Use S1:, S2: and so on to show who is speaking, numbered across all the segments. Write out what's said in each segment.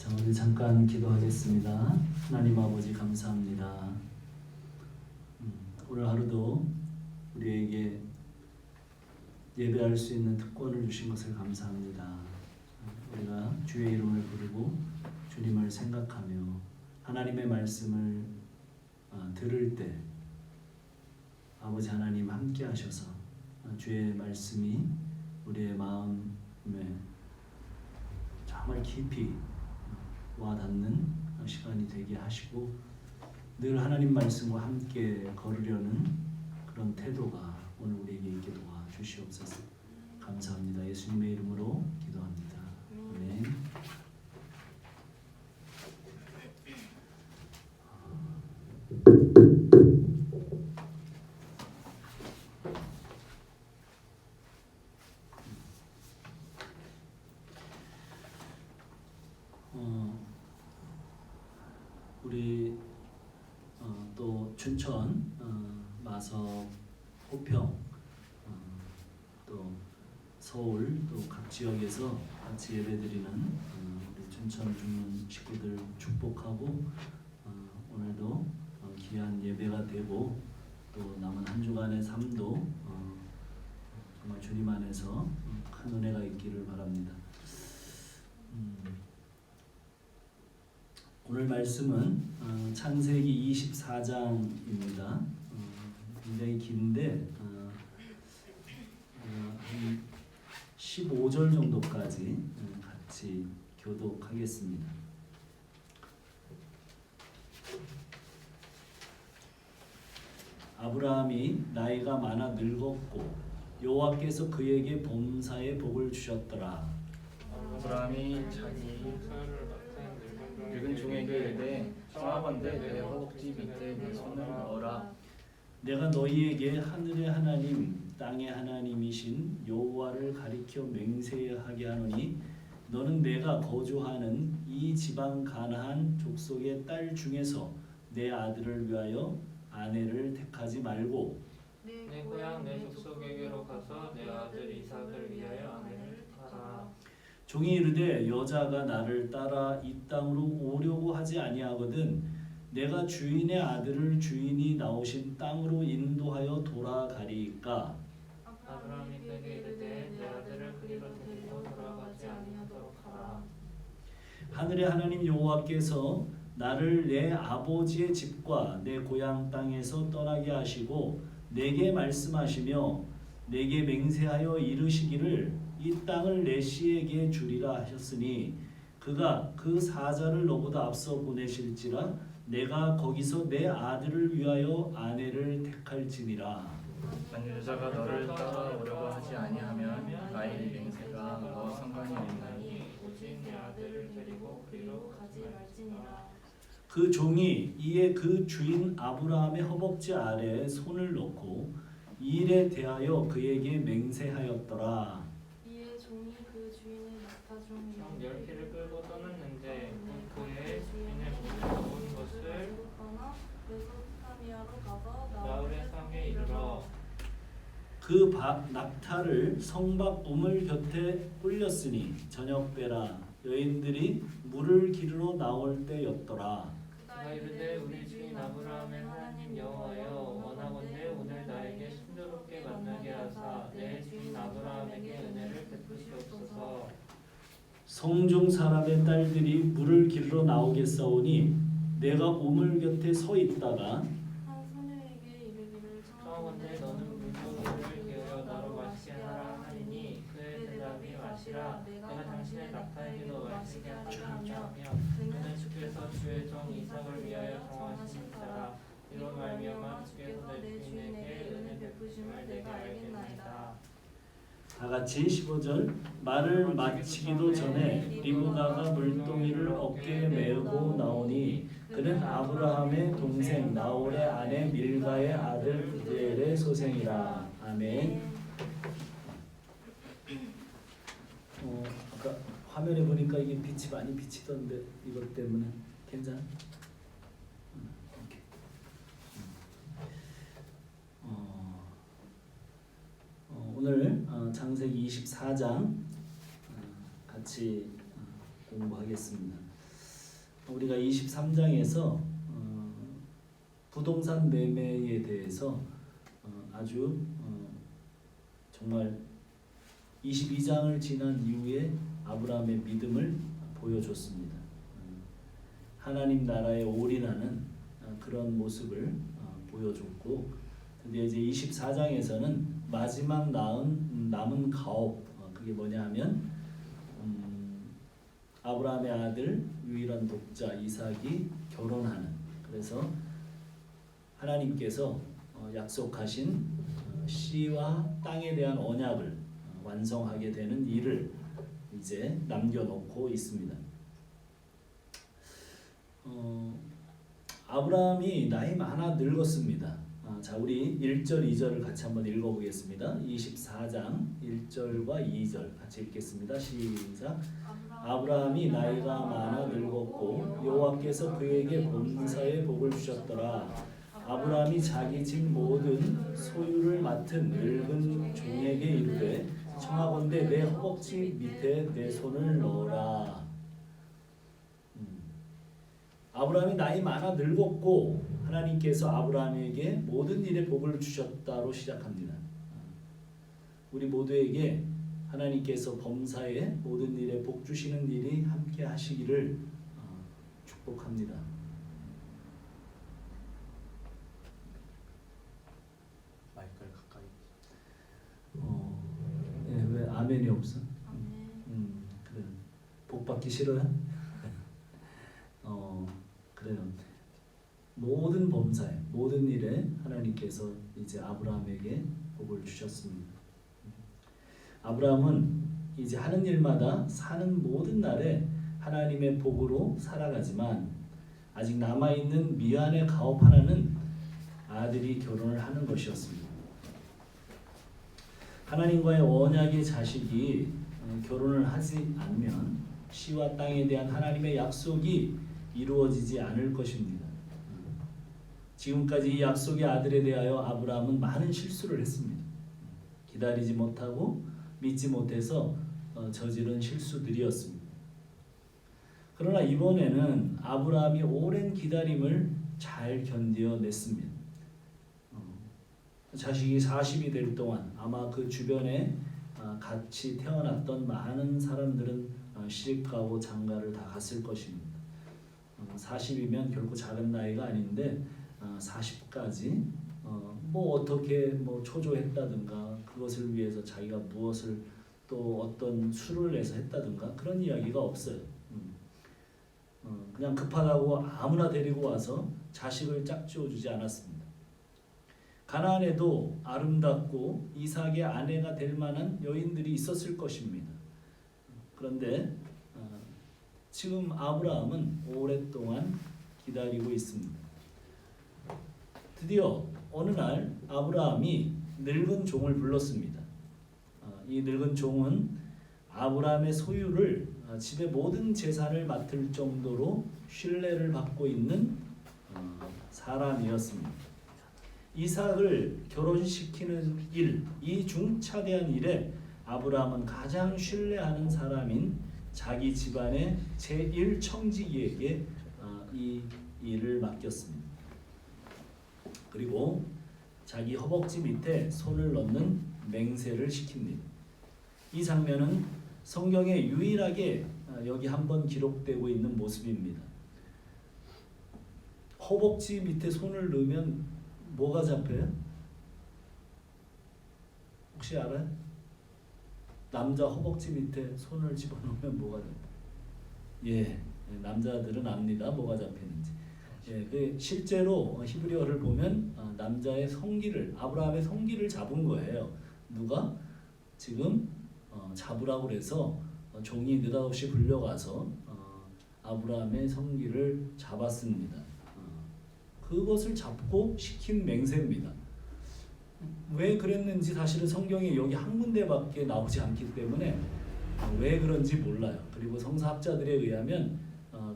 S1: 자, 우리 잠깐 기도하겠습니다. 하나님 아버지 감사합니다. 오늘 하루도 우리에게 예배할 수 있는 특권을 주신 것을 감사합니다. 우리가 주의 이름을 부르고 주님을 생각하며 하나님의 말씀을 들을 때 아버지 하나님 함께 하셔서 주의 말씀이 우리의 마음에 정말 깊이 와닿는 시간이 되게 하시고 늘 하나님 말씀과 함께 걸으려는 그런 태도가 오늘 우리에게 있게 도와 주시옵소서. 감사합니다. 예수님의 이름으로 기도합니다. 아멘. 우리 또 춘천, 마석, 호평, 또 서울 또 각 지역에서 같이 예배드리는 우리 춘천 주민 식구들 축복하고 오늘도 귀한 예배가 되고 또 남은 한 주간의 삶도 정말 주님 안에서 큰 은혜가 있기를 바랍니다. 오늘 말씀은 창세기 24장입니다. 굉장히 긴데 한 15절 정도까지 같이 교독하겠습니다. 아브라함이 나이가 많아 늙었고 여호와께서 그에게 범사의 복을 주셨더라.
S2: 아브라함이 자기 늙은 종에게 이르되 청하건대 내 허벅지 밑에 내 손을 넣어라.
S1: 내가 너희에게 하늘의 하나님 땅의 하나님이신 여호와를 가리켜 맹세하게 하노니 너는 내가 거주하는 이 지방 가나안 족속의 딸 중에서 내 아들을 위하여 아내를 택하지 말고
S3: 내 고향 내 족속에게로 가서 내 아들 이삭을 위하여 아내를 택하라.
S1: 종이 이르되 여자가 나를 따라 이 땅으로 오려고 하지 아니하거든 내가 주인의 아들을 주인이 나오신 땅으로 인도하여 돌아가리이까.
S3: 아브라함이 그에게 이르되 내 아들을 그리로 데리고 돌아가지 아니하도록 하라.
S1: 하늘의 하나님 여호와께서 나를 내 아버지의 집과 내 고향 땅에서 떠나게 하시고 내게 말씀하시며 내게 맹세하여 이르시기를 이 땅을 내 씨에게 주리라 하셨으니 그가 그 사자를 너보다 앞서 보내실지라 내가 거기서 내 아들을 위하여 아내를 택할지니라.
S2: 만일 여자가 너를 따라오려고 하지 아니하면 나의 맹세가 너와 상관이 없나니
S3: 오직 내 아들을 데리고 그리로 가지 말지니라.
S1: 그 종이 이에 그 주인 아브라함의 허벅지 아래에 손을 놓고 이 일에 대하여 그에게 맹세하였더라.
S4: 이에 종이 그 주인의 낙타 중
S3: 10피를 끌고 떠났는데 그의 주인의 몸을 모은 것을
S4: 떠나 메소포타미아로 가서
S3: 나홀의 상에 이르러
S1: 그 낙타를 성박 우물 곁에 홀렸으니 저녁 때라 여인들이 물을 기르러 나올 때였더라.
S3: 그가 이르되 우리 주인 아브라함의 하나님 여호와여 원하건대 오늘 나에게 순조롭게 만나게 하사 내 주인 아브라함에게 은혜를 베푸시옵소서.
S1: 성중 사람의 딸들이 물을 기르러 나오겠사오니 내가 우물 곁에 서 있다가
S4: 한 소녀에게 이르기를
S3: 청하건대 너는 물동이를 기울여 나로 마시게 하라 하리니 그의 대답이 마시라. 내가 당신의 낙타에게도 마시게 하리라 하며 그는 주께서 주의 종 이삭을 위하여 정하신 자라. 이로 말미암아 주께서 내 주인에게 은혜 베푸심을 내가 알겠나이다.
S1: 다 같이 15절 말을 마치기도 전에 리브가가 물동이를 어깨에 메고 나오니 그는 아브라함의 동생 나홀의 아내 밀가의 아들 부두엘의 소생이라. 아멘. 아까 화면에 보니까 이게 빛이 많이 비치던데 이것 때문에 괜찮아? 오케이. 오늘 창세기 24장 같이 공부하겠습니다. 우리가 23장에서 부동산 매매에 대해서 아주 정말 22장을 지난 이후에 아브라함의 믿음을 보여줬습니다. 하나님 나라에 올인하는 그런 모습을 보여줬고, 드디어 이제 24장에서는 마지막 남은 가업, 그게 뭐냐 하면 아브라함의 아들 유일한 독자 이삭이 결혼하는, 그래서 하나님께서 약속하신 씨와 땅에 대한 언약을 완성하게 되는 일을 이제 남겨놓고 있습니다. 아브라함이 나이 많아 늙었습니다. 자, 우리 1절 2절을 같이 한번 읽어보겠습니다. 24장 1절과 2절 같이 읽겠습니다. 시작. 아브라함이 나이가 많아 늙었고 여호와께서 그에게 본사의 복을 주셨더라. 아브라함이 자기 집 모든 소유를 맡은 늙은 종에게 이르되 청하건대 내 허벅지 밑에 내 손을 넣어라. 아브라함이 나이 많아 늙었고 하나님께서 아브라함에게 모든 일에 복을 주셨다로 시작합니다. 우리 모두에게 하나님께서 범사에 모든 일에 복 주시는 일이 함께 하시기를 축복합니다.
S2: 마이크를 가까이.
S1: 왜 아멘이 없어?
S4: 아멘.
S1: 그래. 복 받기 싫어요? 그래요. 모든 범사에 모든 일에 하나님께서 이제 아브라함에게 복을 주셨습니다. 아브라함은 이제 하는 일마다 사는 모든 날에 하나님의 복으로 살아가지만 아직 남아있는 미안의 가업 하나는 아들이 결혼을 하는 것이었습니다. 하나님과의 언약의 자식이 결혼을 하지 않으면 씨와 땅에 대한 하나님의 약속이 이루어지지 않을 것입니다. 지금까지 이 약속의 아들에 대하여 아브라함은 많은 실수를 했습니다. 기다리지 못하고 믿지 못해서 저지른 실수들이었습니다. 그러나 이번에는 아브라함이 오랜 기다림을 잘 견뎌냈습니다. 자식이 40이 될 동안 아마 그 주변에 같이 태어났던 많은 사람들은 시집가고 장가를 다 갔을 것입니다. 40이면 결코 작은 나이가 아닌데 40까지 뭐 어떻게 뭐 초조했다든가 그것을 위해서 자기가 무엇을 또 어떤 수를 내서 했다든가 그런 이야기가 없어요. 그냥 급하다고 아무나 데리고 와서 자식을 짝지어 주지 않았습니다. 가나안에도 아름답고 이삭의 아내가 될 만한 여인들이 있었을 것입니다. 그런데 지금 아브라함은 오랫동안 기다리고 있습니다. 드디어 어느 날 아브라함이 늙은 종을 불렀습니다. 이 늙은 종은 아브라함의 소유를 집의 모든 재산을 맡을 정도로 신뢰를 받고 있는 사람이었습니다. 이삭을 결혼시키는 일, 이 중차대한 일에 아브라함은 가장 신뢰하는 사람인 자기 집안의 제1청지기에게 이 일을 맡겼습니다. 그리고 자기 허벅지 밑에 손을 넣는 맹세를 시킵니다. 이 장면은 성경에 유일하게 여기 한번 기록되고 있는 모습입니다. 허벅지 밑에 손을 넣으면 뭐가 잡혀요? 혹시 알아요? 남자 허벅지 밑에 손을 집어넣으면 뭐가 잡혀요? 예, 남자들은 압니다. 뭐가 잡히는지. 예, 그 실제로 히브리어를 보면 남자의 성기를 아브라함의 성기를 잡은 거예요. 누가 지금 잡으라고 그래서 종이 느닷없이 불려가서 아브라함의 성기를 잡았습니다. 그것을 잡고 시킨 맹세입니다. 왜 그랬는지 사실은 성경에 여기 한 군데밖에 나오지 않기 때문에 왜 그런지 몰라요. 그리고 성사학자들에 의하면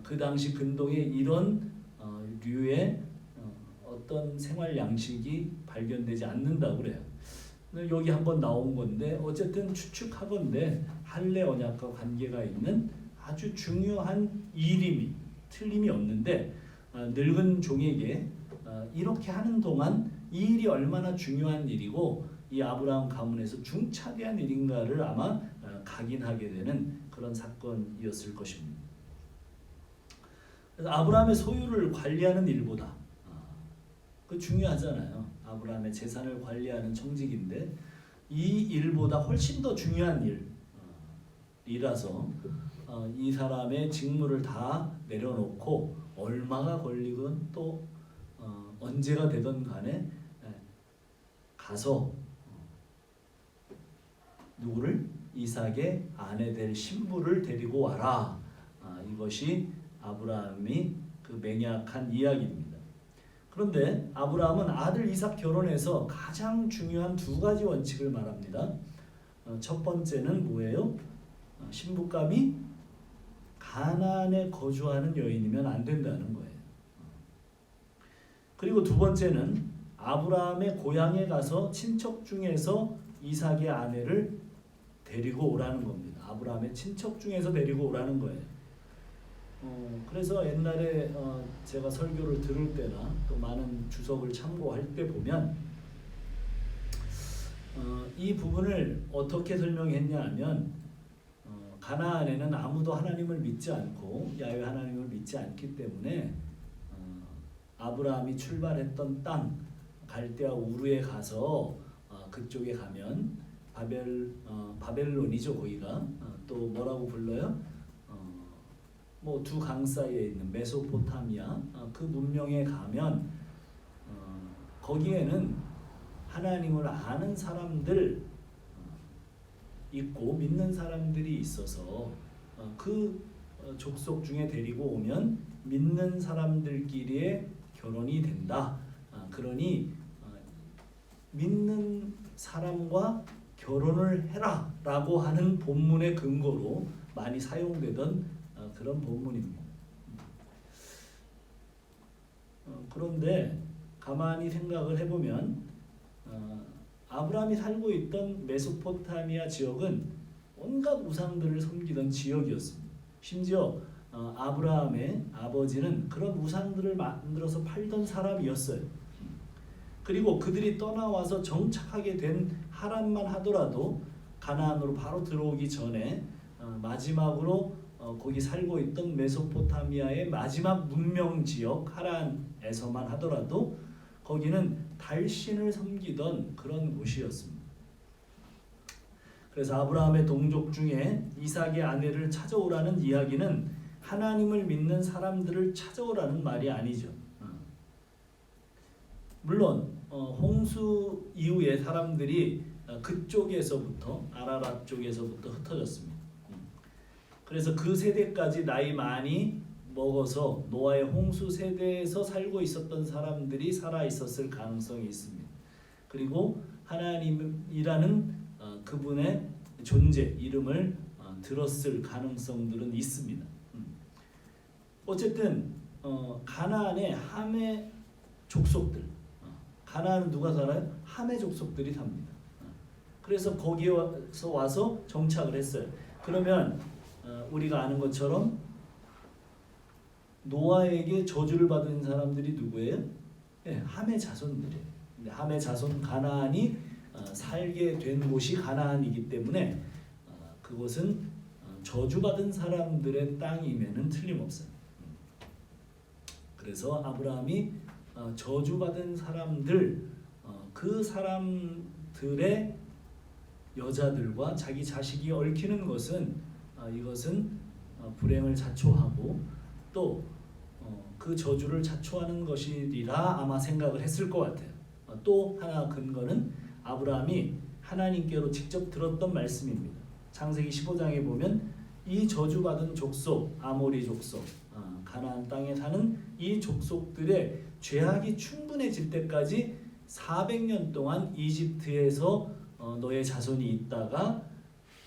S1: 그 당시 근동에 이런 류의 어떤 생활 양식이 발견되지 않는다고 그래요. 여기 한번 나온 건데 어쨌든 추측하건대 할례 언약과 관계가 있는 아주 중요한 일임이 틀림이 없는데 늙은 종에게 이렇게 하는 동안 이 일이 얼마나 중요한 일이고 이 아브라함 가문에서 중차대한 일인가를 아마 각인하게 되는 그런 사건이었을 것입니다. 그래서 아브라함의 소유를 관리하는 일보다 그 중요하잖아요. 아브라함의 재산을 관리하는 청직인데 이 일보다 훨씬 더 중요한 일이라서 이 사람의 직무를 다 내려놓고 얼마가 걸리건 또 언제가 되든 간에 가서 누구를? 이삭의 아내 될 신부를 데리고 와라. 이것이 아브라함이 그 맹약한 이야기입니다. 그런데 아브라함은 아들 이삭 결혼에서 가장 중요한 두 가지 원칙을 말합니다. 첫 번째는 뭐예요? 신부감이 가나안에 거주하는 여인이면 안 된다는 거예요. 그리고 두 번째는 아브라함의 고향에 가서 친척 중에서 이삭의 아내를 데리고 오라는 겁니다. 아브라함의 친척 중에서 데리고 오라는 거예요. 그래서 옛날에 제가 설교를 들을 때나 또 많은 주석을 참고할 때 보면 이 부분을 어떻게 설명했냐 하면 가나안에는 아무도 하나님을 믿지 않고 야훼 하나님을 믿지 않기 때문에 아브라함이 출발했던 땅 갈대아 우르에 가서 그쪽에 가면 바벨론이죠. 거기가 또 뭐라고 불러요? 뭐 두 강 사이에 있는 메소포타미아 그 문명에 가면 거기에는 하나님을 아는 사람들 있고 믿는 사람들이 있어서 그 족속 중에 데리고 오면 믿는 사람들끼리의 결혼이 된다. 그러니 믿는 사람과 결혼을 해라라고 하는 본문의 근거로 많이 사용되던 그런 본문입니다. 그런데 가만히 생각을 해보면 아브라함이 살고 있던 메소포타미아 지역은 온갖 우상들을 섬기던 지역이었습니다. 심지어 아브라함의 아버지는 그런 우상들을 만들어서 팔던 사람이었어요. 그리고 그들이 떠나와서 정착하게 된 하란만 하더라도 가나안으로 바로 들어오기 전에 마지막으로 거기 살고 있던 메소포타미아의 마지막 문명 지역 하란에서만 하더라도 거기는 달신을 섬기던 그런 곳이었습니다. 그래서 아브라함의 동족 중에 이삭의 아내를 찾아오라는 이야기는 하나님을 믿는 사람들을 찾아오라는 말이 아니죠. 물론 홍수 이후에 사람들이 그쪽에서부터 아라랏 쪽에서부터 흩어졌습니다. 그래서 그 세대까지 나이 많이 먹어서 노아의 홍수 세대에서 살고 있었던 사람들이 살아 있었을 가능성이 있습니다. 그리고 하나님이라는 그분의 존재, 이름을 들었을 가능성들은 있습니다. 어쨌든 가나안의 함의 족속들, 가나안은 누가 살아요? 함의 족속들이 삽니다. 그래서 거기에 와서 정착을 했어요. 그러면 우리가 아는 것처럼 노아에게 저주를 받은 사람들이 누구예요? 네, 함의 자손들이에요. 함의 자손 가나안이 살게 된 곳이 가나안이기 때문에 그곳은 저주받은 사람들의 땅임에는 틀림없어요. 그래서 아브라함이 저주받은 사람들, 그 사람들의 여자들과 자기 자식이 얽히는 것은 이것은 불행을 자초하고 또 그 저주를 자초하는 것이리라 아마 생각을 했을 것 같아요. 또 하나 근거는 아브라함이 하나님께로 직접 들었던 말씀입니다. 창세기 15장에 보면 이 저주받은 족속, 아모리 족속, 가나안 땅에 사는 이 족속들의 죄악이 충분해질 때까지 400년 동안 이집트에서 너의 자손이 있다가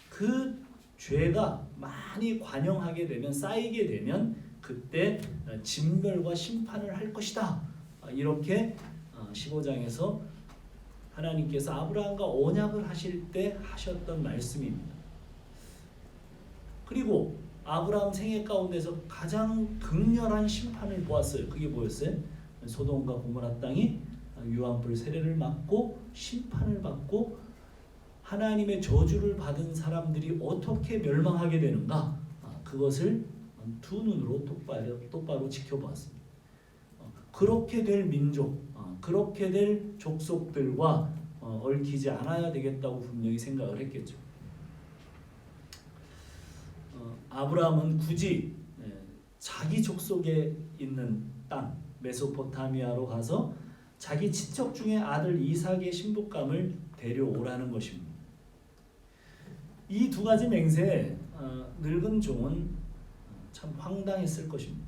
S1: 그 죄가 많이 관영하게 되면 쌓이게 되면 그때 진멸과 심판을 할 것이다. 이렇게 15장에서 하나님께서 아브라함과 언약을 하실 때 하셨던 말씀입니다. 그리고 아브라함 생애 가운데서 가장 극렬한 심판을 보았어요. 그게 뭐였어요? 소돔과 고모라 땅이 유황불 세례를 맞고 심판을 받고 하나님의 저주를 받은 사람들이 어떻게 멸망하게 되는가, 그것을 두 눈으로 똑바로 지켜보았습니다. 그렇게 될 민족, 그렇게 될 족속들과 얽히지 않아야 되겠다고 분명히 생각을 했겠죠. 아브라함은 굳이 자기 족속에 있는 땅 메소포타미아로 가서 자기 친척 중에 아들 이삭의 신부감을 데려오라는 것입니다. 이 두 가지 맹세에 늙은 종은 참 황당했을 것입니다.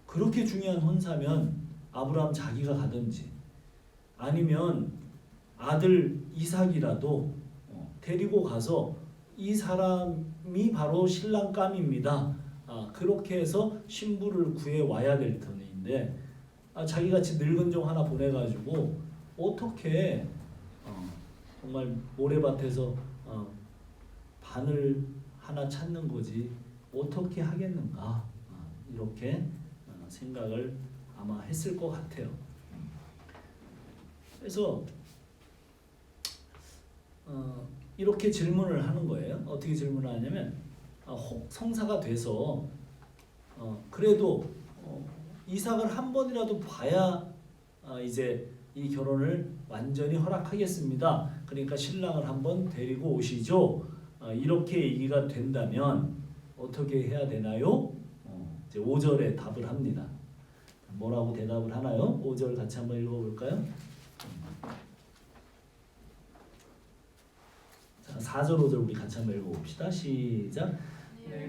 S1: 그렇게 중요한 혼사면 아브라함 자기가 가든지 아니면 아들 이삭이라도 데리고 가서 이 사람이 바로 신랑감입니다. 그렇게 해서 신부를 구해 와야 될 터인데 자기같이 늙은 종 하나 보내가지고 어떻게 정말 모래밭에서 바늘 하나 찾는 거지 어떻게 하겠는가, 이렇게 생각을 아마 했을 것 같아요. 그래서 이렇게 질문을 하는 거예요. 어떻게 질문을 하냐면 혹 성사가 돼서 그래도 이삭을 한 번이라도 봐야 이제 이 결혼을 완전히 허락하겠습니다. 그러니까 신랑을 한번 데리고 오시죠. 이렇게 얘기가 된다면 어떻게 해야 되나요? 이제 5절에 답을 합니다. 뭐라고 대답을 하나요? 5절 같이 한번 읽어볼까요? 자, 4절 5절 우리 같이 한번 읽어봅시다. 시작.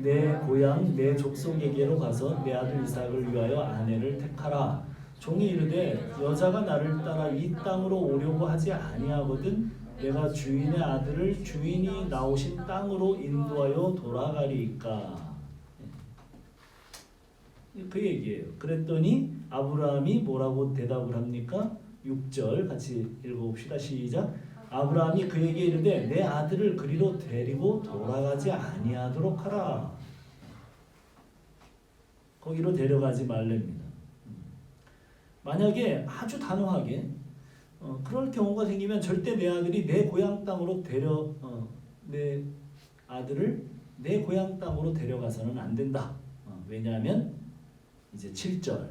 S1: 내 고향 내 족속에게로 가서 내 아들 이삭을 위하여 아내를 택하라. 종이 이르되 여자가 나를 따라 이 땅으로 오려고 하지 아니하거든 내가 주인의 아들을 주인이 나오신 땅으로 인도하여 돌아가리이까. 그 얘기예요. 그랬더니 아브라함이 뭐라고 대답을 합니까? 6절 같이 읽어봅시다. 시작. 아브라함이 그에게 이르되 내 아들을 그리로 데리고 돌아가지 아니하도록 하라. 거기로 데려가지 말랍니다. 만약에 아주 단호하게 그럴 경우가 생기면 절대 내 아들이 내 고향 땅으로 내 아들을 내 고향 땅으로 데려가서는 안 된다. 왜냐하면 이제 7절.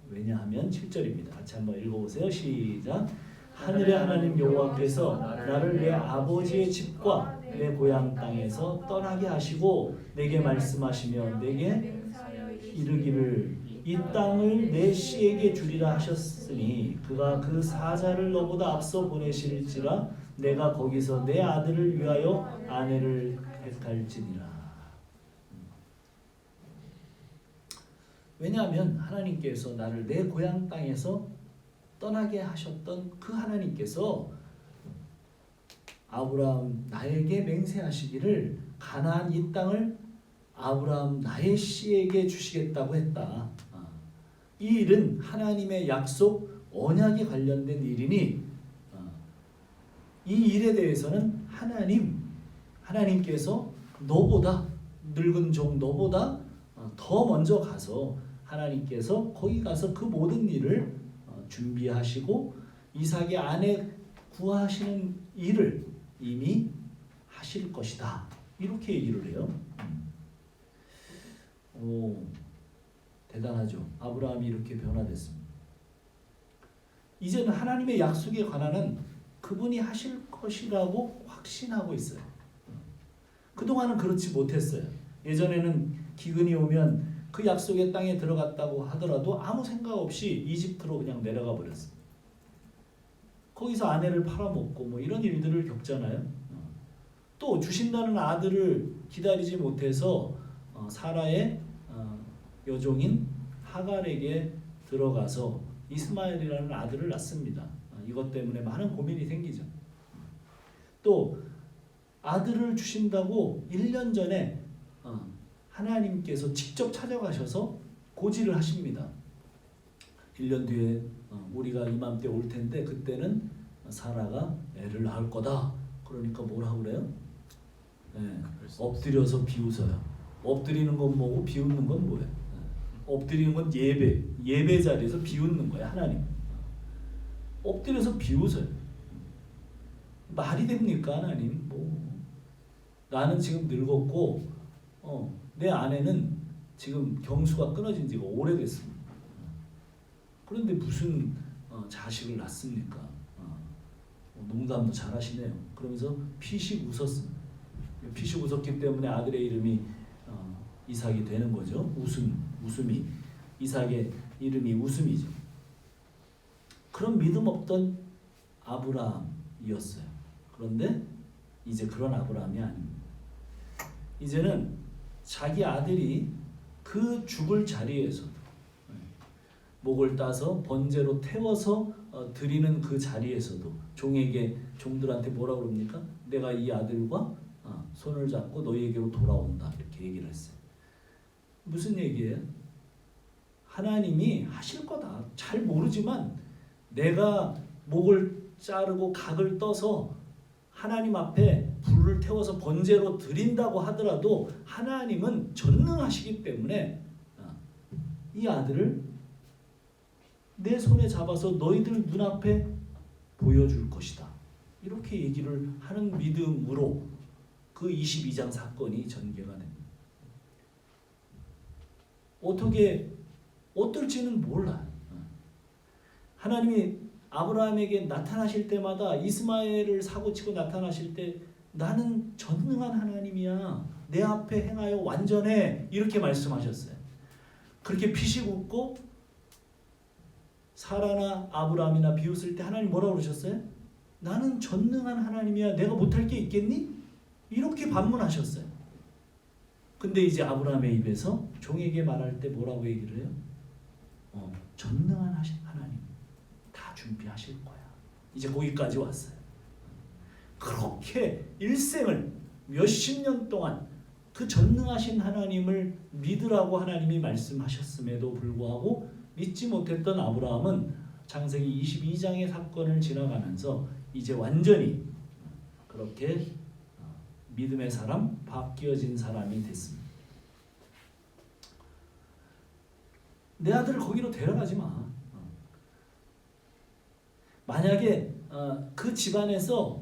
S1: 왜냐하면 7절입니다. 같이 한번 읽어보세요. 시작. 하늘의 하나님 여호와께서 나를 내 아버지의 집과 내 고향 땅에서 떠나게 하시고 내게 말씀하시며 내게 이르기를 이 땅을 내 씨에게 주리라 하셨으니 그가 그 사자를 너보다 앞서 보내실지라 내가 거기서 내 아들을 위하여 아내를 택할지니라. 왜냐하면 하나님께서 나를 내 고향 땅에서 떠나게 하셨던 그 하나님께서 아브라함 나에게 맹세하시기를 가나안 이 땅을 아브라함 나의 씨에게 주시겠다고 했다. 이 일은 하나님의 약속 언약에 관련된 일이니 이 일에 대해서는 하나님께서 너보다 늙은 종 너보다 더 먼저 가서 하나님께서 거기 가서 그 모든 일을 준비하시고 이삭의 아내 구하시는 일을 이미 하실 것이다. 이렇게 얘기를 해요. 오, 대단하죠. 아브라함이 이렇게 변화됐습니다. 이제는 하나님의 약속에 관한은 그분이 하실 것이라고 확신하고 있어요. 그동안은 그렇지 못했어요. 예전에는 기근이 오면 그 약속의 땅에 들어갔다고 하더라도 아무 생각 없이 이집트로 그냥 내려가 버렸어요. 거기서 아내를 팔아먹고 뭐 이런 일들을 겪잖아요. 또 주신다는 아들을 기다리지 못해서 사라의 여종인 하갈에게 들어가서 이스마엘이라는 아들을 낳습니다. 이것 때문에 많은 고민이 생기죠. 또 아들을 주신다고 1년 전에 하나님께서 직접 찾아가셔서 고지를 하십니다. 1년 뒤에 우리가 이맘때 올 텐데 그때는 사라가 애를 낳을 거다. 그러니까 뭐라고 그래요? 예.
S2: 그래서
S1: 엎드려서 비웃어요. 엎드리는 건 뭐고 비웃는 건 뭐예요? 엎드리는 건 예배 자리에서 비웃는 거예요. 하나님. 엎드려서 비웃어요. 말이 됩니까 하나님? 뭐 나는 지금 늙었고 내 아내는 지금 경수가 끊어진 지가 오래됐습니다. 그런데 무슨 자식을 낳습니까? 농담도 잘하시네요. 그러면서 피식 웃었습니다. 피식 웃었기 때문에 아들의 이름이 이삭이 되는 거죠. 웃음이 이삭의 이름이 웃음이죠. 그런 믿음 없던 아브라함이었어요. 그런데 이제 그런 아브라함이 아닙니다. 이제는 자기 아들이 그 죽을 자리에서도 목을 따서 번제로 태워서 드리는 그 자리에서도 종들한테 뭐라 그럽니까? 내가 이 아들과 손을 잡고 너희에게로 돌아온다 이렇게 얘기를 했어요. 무슨 얘기예요? 하나님이 하실 거다. 잘 모르지만 내가 목을 자르고 각을 떠서 하나님 앞에 불을 태워서 번제로 드린다고 하더라도 하나님은 전능하시기 때문에 이 아들을 내 손에 잡아서 너희들 눈앞에 보여줄 것이다. 이렇게 얘기를 하는 믿음으로 그 22장 사건이 전개가 됩니다. 어떨지는 몰라요. 하나님이 아브라함에게 나타나실 때마다 이스마엘을 사고치고 나타나실 때 나는 전능한 하나님이야. 내 앞에 행하여 완전해. 이렇게 말씀하셨어요. 그렇게 피식 웃고 사라나 아브라함이나 비웃을 때 하나님 뭐라고 그러셨어요? 나는 전능한 하나님이야. 내가 못할 게 있겠니? 이렇게 반문하셨어요. 근데 이제 아브라함의 입에서 종에게 말할 때 뭐라고 얘기를 해요? 전능한 하나님 다 준비하실 거야. 이제 거기까지 왔어요. 그렇게 일생을 몇십 년 동안 그 전능하신 하나님을 믿으라고 하나님이 말씀하셨음에도 불구하고 믿지 못했던 아브라함은 창세기 22장의 사건을 지나가면서 이제 완전히 그렇게 믿음의 사람, 바뀌어진 사람이 됐습니다. 내 아들을 거기로 데려가지 마. 만약에 그 집안에서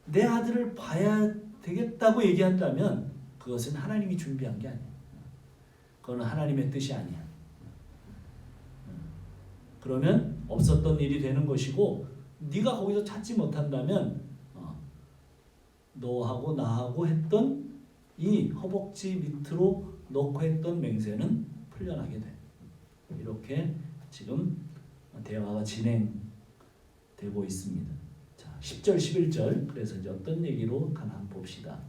S1: 내 아들을 봐야 되겠다고 얘기한다면 그것은 하나님이 준비한 게 아니야. 그건 하나님의 뜻이 아니야. 그러면 없었던 일이 되는 것이고 네가 거기서 찾지 못한다면 너하고 나하고 했던 이 허벅지 밑으로 넣고 했던 맹세는 풀려나게 돼. 이렇게 지금 대화가 진행되고 있습니다. 자, 10절 11절 그래서 이제 어떤 얘기로 한번 봅시다.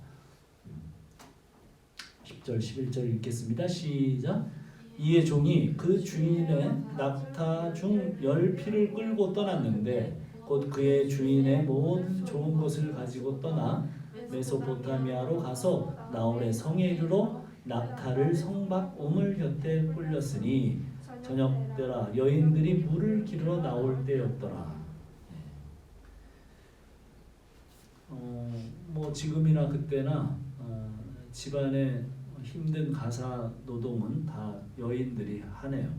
S1: 10절 11절 읽겠습니다. 시작. 이에 종이 그 주인의 낙타 중 10피를 끌고 떠났는데 곧 그의 주인의 모든 좋은 것을 가지고 떠나 메소포타미아로 가서 나홀의 성에 이르러 낙타를 성 밖 우물 곁에 꿀렸으니 저녁때라 여인들이 물을 기르러 나올 때였더라. 뭐 지금이나 그때나 집안의 힘든 가사 노동은 다 여인들이 하네요.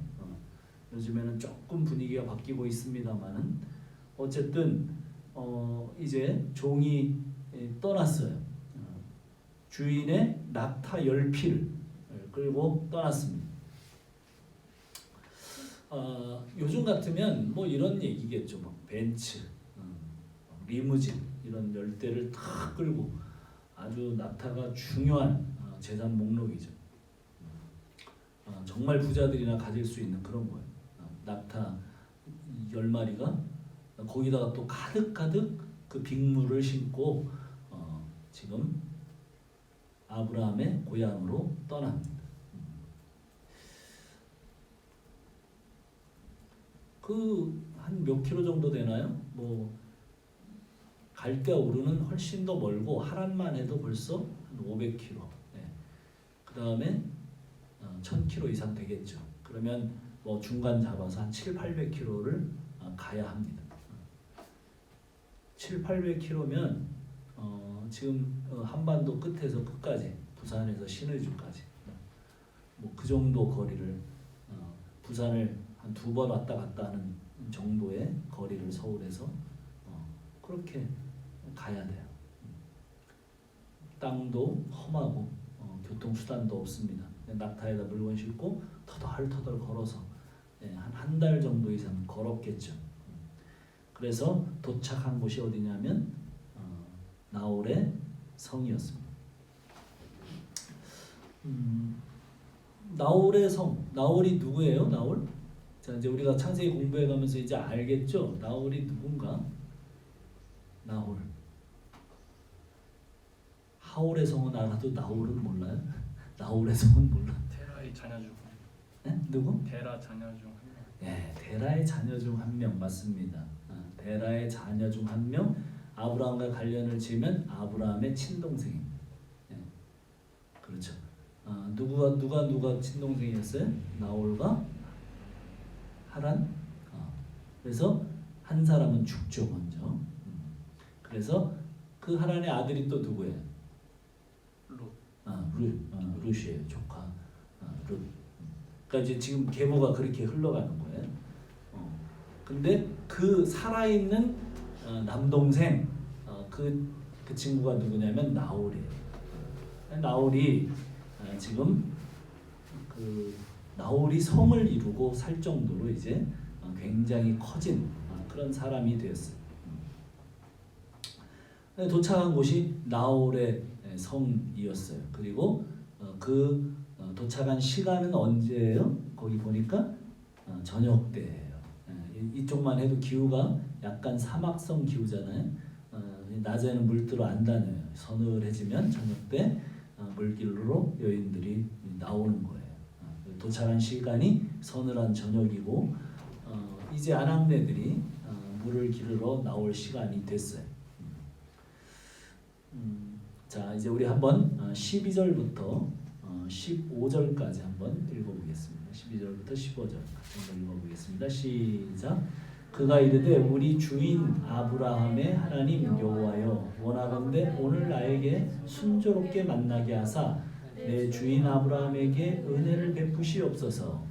S1: 요즘에는 조금 분위기가 바뀌고 있습니다만은 어쨌든 이제 종이 떠났어요. 주인의 낙타 10피를 끌고 떠났습니다. 요즘 같으면 뭐 이런 얘기겠죠. 막 벤츠, 리무진 이런 열대를 다 끌고 아주 낙타가 중요한 재산 목록이죠. 정말 부자들이나 가질 수 있는 그런 거예요. 낙타 10마리가 거기다가 또 가득가득 그 빅물을 신고 지금 아브라함의 고향으로 떠납니다. 그 한 몇 킬로 정도 되나요? 뭐 갈대우르는 훨씬 더 멀고 하란만 해도 벌써 한 500km. 네. 그 다음에 1000km 이상 되겠죠. 그러면 뭐 중간 잡아서 한 700~800km를 가야 합니다. 700~800km면 지금 한반도 끝에서 끝까지 부산에서 신의주까지 뭐 그 정도 거리를 부산을 한 2번 왔다 갔다 하는 정도의 거리를 서울에서 그렇게 가야 돼요. 땅도 험하고 교통수단도 없습니다. 낙타에다 물건 싣고 터덜터덜 걸어서 한 달 정도 이상 걸었겠죠. 그래서 도착한 곳이 어디냐면 나홀의 성이었습니다. 나홀의 성, 나홀이 누구예요? 나홀? 자, 이제 우리가 창세기 공부해가면서 이제 알겠죠? 나홀이 누군가? 나홀. 하홀의 성은 알아도 나홀은 몰라요? 나홀의 성은 몰라.
S2: 테라의 자녀 중
S1: 네? 누구?
S2: 테라 자녀 중 한 명.
S1: 네, 데라의 자녀 중 한 명 맞습니다. 데라의 자녀 중 한 명, 아브라함과 관련을 지으면 아브라함의 친동생. 네, 그렇죠. 누가 친동생이었어요? 나홀과 하란. 그래서 한 사람은 죽죠 먼저. 그래서 그 하란의 아들이 또 누구예요? 룻이에요. 조카 룻. 그러니까 이제 지금 계보가 그렇게 흘러가는 거예요. 근데 그 살아있는 남동생 그 친구가 누구냐면 나홀이에요. 나홀이 지금 그 나홀이 성을 이루고 살 정도로 이제 굉장히 커진 그런 사람이 되었어요. 도착한 곳이 나홀의 성이었어요. 그리고 그 도착한 시간은 언제예요? 거기 보니까 저녁 때예요. 이쪽만 해도 기후가 약간 사막성 기후잖아요. 낮에는 물들어 안 다녀요. 서늘해지면 저녁 때 물길로 여인들이 나오는 거예요. 도착한 시간이 서늘한 저녁이고 이제 아낙네들이 물을 기르러 나올 시간이 됐어요. 자, 이제 우리 한번 12절부터 15절까지 한번 읽어보겠습니다. 12절부터 15절 한번 읽어보겠습니다. 시작. 그가 이르되 우리 주인 아브라함의 하나님 여호와여 원하건대 오늘 나에게 순조롭게 만나게 하사 내 주인 아브라함에게 은혜를 베푸시옵소서.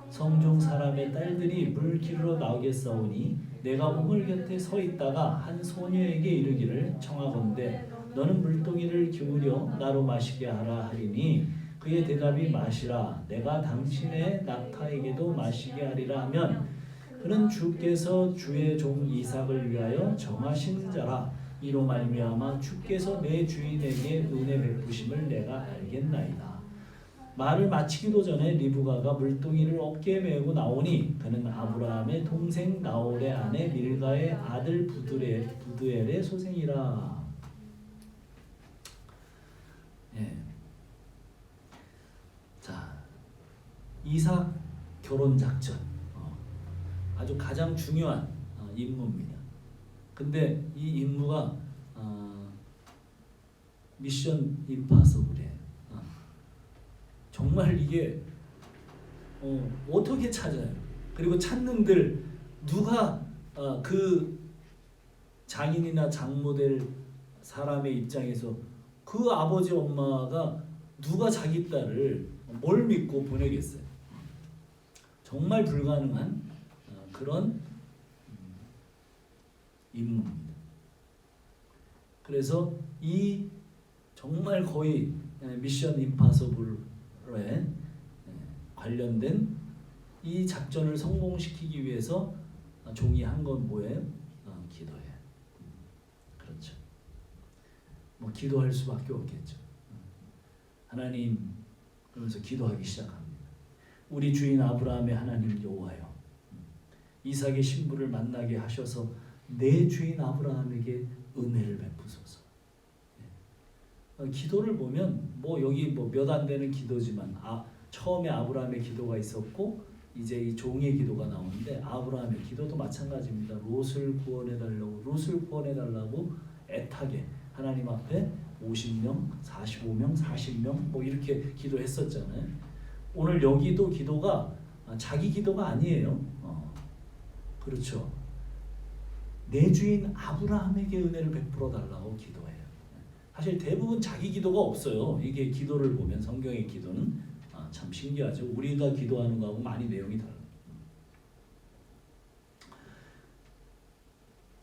S1: 성중 사람의 딸들이 물 기르러 나오겠사오니 내가 우물 곁에 서 있다가 한 소녀에게 이르기를 청하건대 너는 물동이를 기울여 나로 마시게 하라 하리니 그의 대답이 마시라 내가 당신의 낙타에게도 마시게 하리라 하면 그는 주께서 주의 종 이삭을 위하여 정하신 자라 이로 말미암아 주께서 내 주인에게 은혜 베푸심을 내가 알겠나이다. 말을 마치기도 전에 리브가가 물동이를 어깨에 메고 나오니 그는 아브라함의 동생 나홀의 아내 밀가의 아들 부드엘의 소생이라. 예. 자, 이삭 결혼 작전 아주 가장 중요한 임무입니다. 근데 이 임무가 미션 임파서블이에요. 정말 이게 어떻게 찾아요? 그리고 찾는들 누가 그 장인이나 장모될 사람의 입장에서 그 아버지 엄마가 누가 자기 딸을 뭘 믿고 보내겠어요? 정말 불가능한 그런 임무입니다. 그래서 이 정말 거의 미션 임파서블에 관련된 이 작전을 성공시키기 위해서 종이 한 건 뭐예요? 기도예요. 그렇죠. 뭐 기도할 수밖에 없겠죠. 하나님 그러면서 기도하기 시작합니다. 우리 주인 아브라함의 하나님 여호와여 이삭의 신부를 만나게 하셔서 내 주인 아브라함에게 은혜를 베푸소서. 기도를 보면 뭐 여기 뭐 몇 안 되는 기도지만 처음에 아브라함의 기도가 있었고 이제 이 종의 기도가 나오는데 아브라함의 기도도 마찬가지입니다. 롯을 구원해 달라고 애타게 하나님 앞에 50명, 45명, 40명 뭐 이렇게 기도했었잖아요. 오늘 여기도 기도가 자기 기도가 아니에요. 그렇죠. 내 주인 아브라함에게 은혜를 베풀어 달라고 기도해요. 사실 대부분 자기 기도가 없어요. 이게 기도를 보면 성경의 기도는 참 신기하죠. 우리가 기도하는 거하고 많이 내용이 달라요.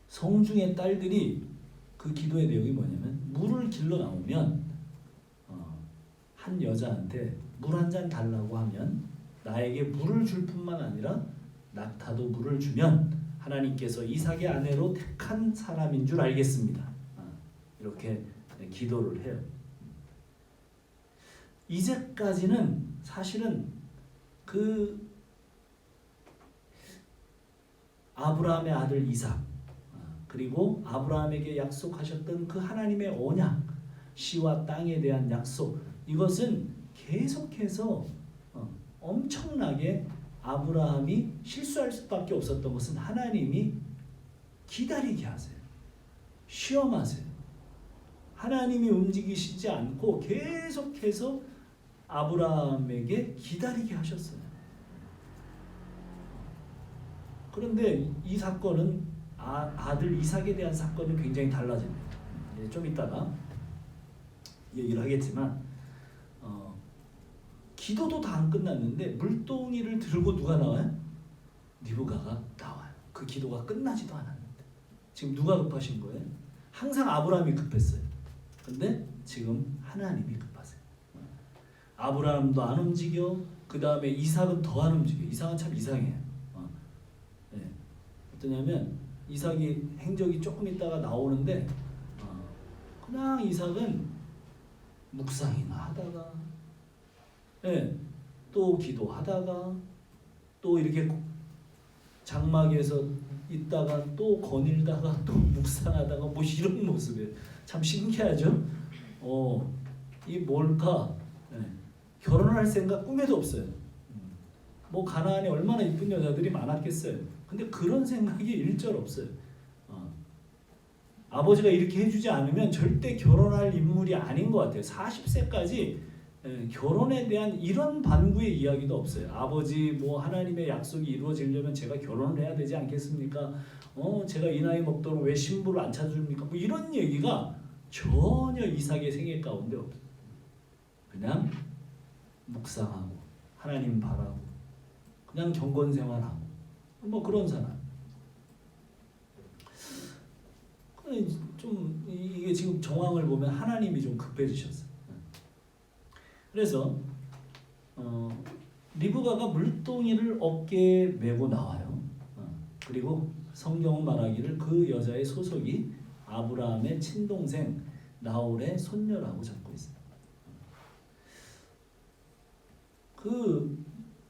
S1: 성중의 딸들이 그 기도의 내용이 뭐냐면 물을 길러 나오면 한 여자한테 물 한 잔 달라고 하면 나에게 물을 줄 뿐만 아니라 낙타도 물을 주면 하나님께서 이삭의 아내로 택한 사람인 줄 알겠습니다. 이렇게 기도를 해요. 이제까지는 사실은 그 아브라함의 아들 이삭 그리고 아브라함에게 약속하셨던 그 하나님의 언약, 씨와 땅에 대한 약속, 이것은 계속해서 엄청나게 아브라함이 실수할 수밖에 없었던 것은 하나님이 기다리게 하세요. 시험하세요. 하나님이 움직이시지 않고 계속해서 아브라함에게 기다리게 하셨어요. 그런데 이 사건은 아들 이삭에 대한 사건은 굉장히 달라집니다. 좀 이따가 얘기를 하겠지만 기도도 다 안 끝났는데 물동이를 들고 누가 나와요? 리브가가 나와요. 그 기도가 끝나지도 않았는데 지금 누가 급하신 거예요? 항상 아브라함이 급했어요. 근데 지금 하나님이 급하세요. 아브라함도 안 움직여. 그 다음에 이삭은 더 안 움직여. 이삭은 참 이상해요. 네. 어떠냐면 이삭이 행적이 조금 있다가 나오는데 그냥 이삭은 묵상이나 하다가 또 기도하다가 또 이렇게 장막에서 있다가 또 거닐다가 또 묵상하다가 뭐 이런 모습이에요. 참 신기하죠? 이 뭘까? 결혼할 생각 꿈에도 없어요. 뭐 가나안에 얼마나 이쁜 여자들이 많았겠어요. 근데 그런 생각이 일절 없어요. 아버지가 이렇게 해주지 않으면 절대 결혼할 인물이 아닌 것 같아요. 40세까지 결혼에 대한 이런 반구의 이야기도 없어요. 아버지 뭐 하나님의 약속이 이루어지려면 제가 결혼을 해야 되지 않겠습니까? 제가 이 나이 먹도록 왜 신부를 안 찾아줍니까? 뭐 이런 얘기가 전혀 이삭의 생애 가운데 없어요. 그냥 묵상하고 하나님 바라고 그냥 경건생활하고 뭐 그런 사람. 좀 이게 지금 정황을 보면 하나님이 좀 급해지셨어요. 그래서 리브가가 물동이를 어깨에 메고 나와요. 그리고 성경은 말하기를 그 여자의 소속이 아브라함의 친동생 나홀의 손녀라고 적고 있어요. 그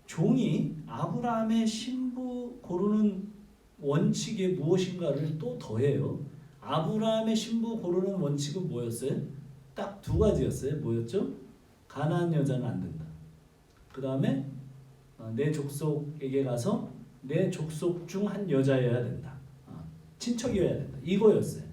S1: 종이 아브라함의 신부 고르는 원칙에 무엇인가를 또 더해요. 아브라함의 신부 고르는 원칙은 뭐였어요? 딱 두 가지였어요. 뭐였죠? 가나안 여자는 안 된다. 그 다음에 내 족속에게 가서 내 족속 중 한 여자여야 된다. 친척이어야 된다. 이거였어요.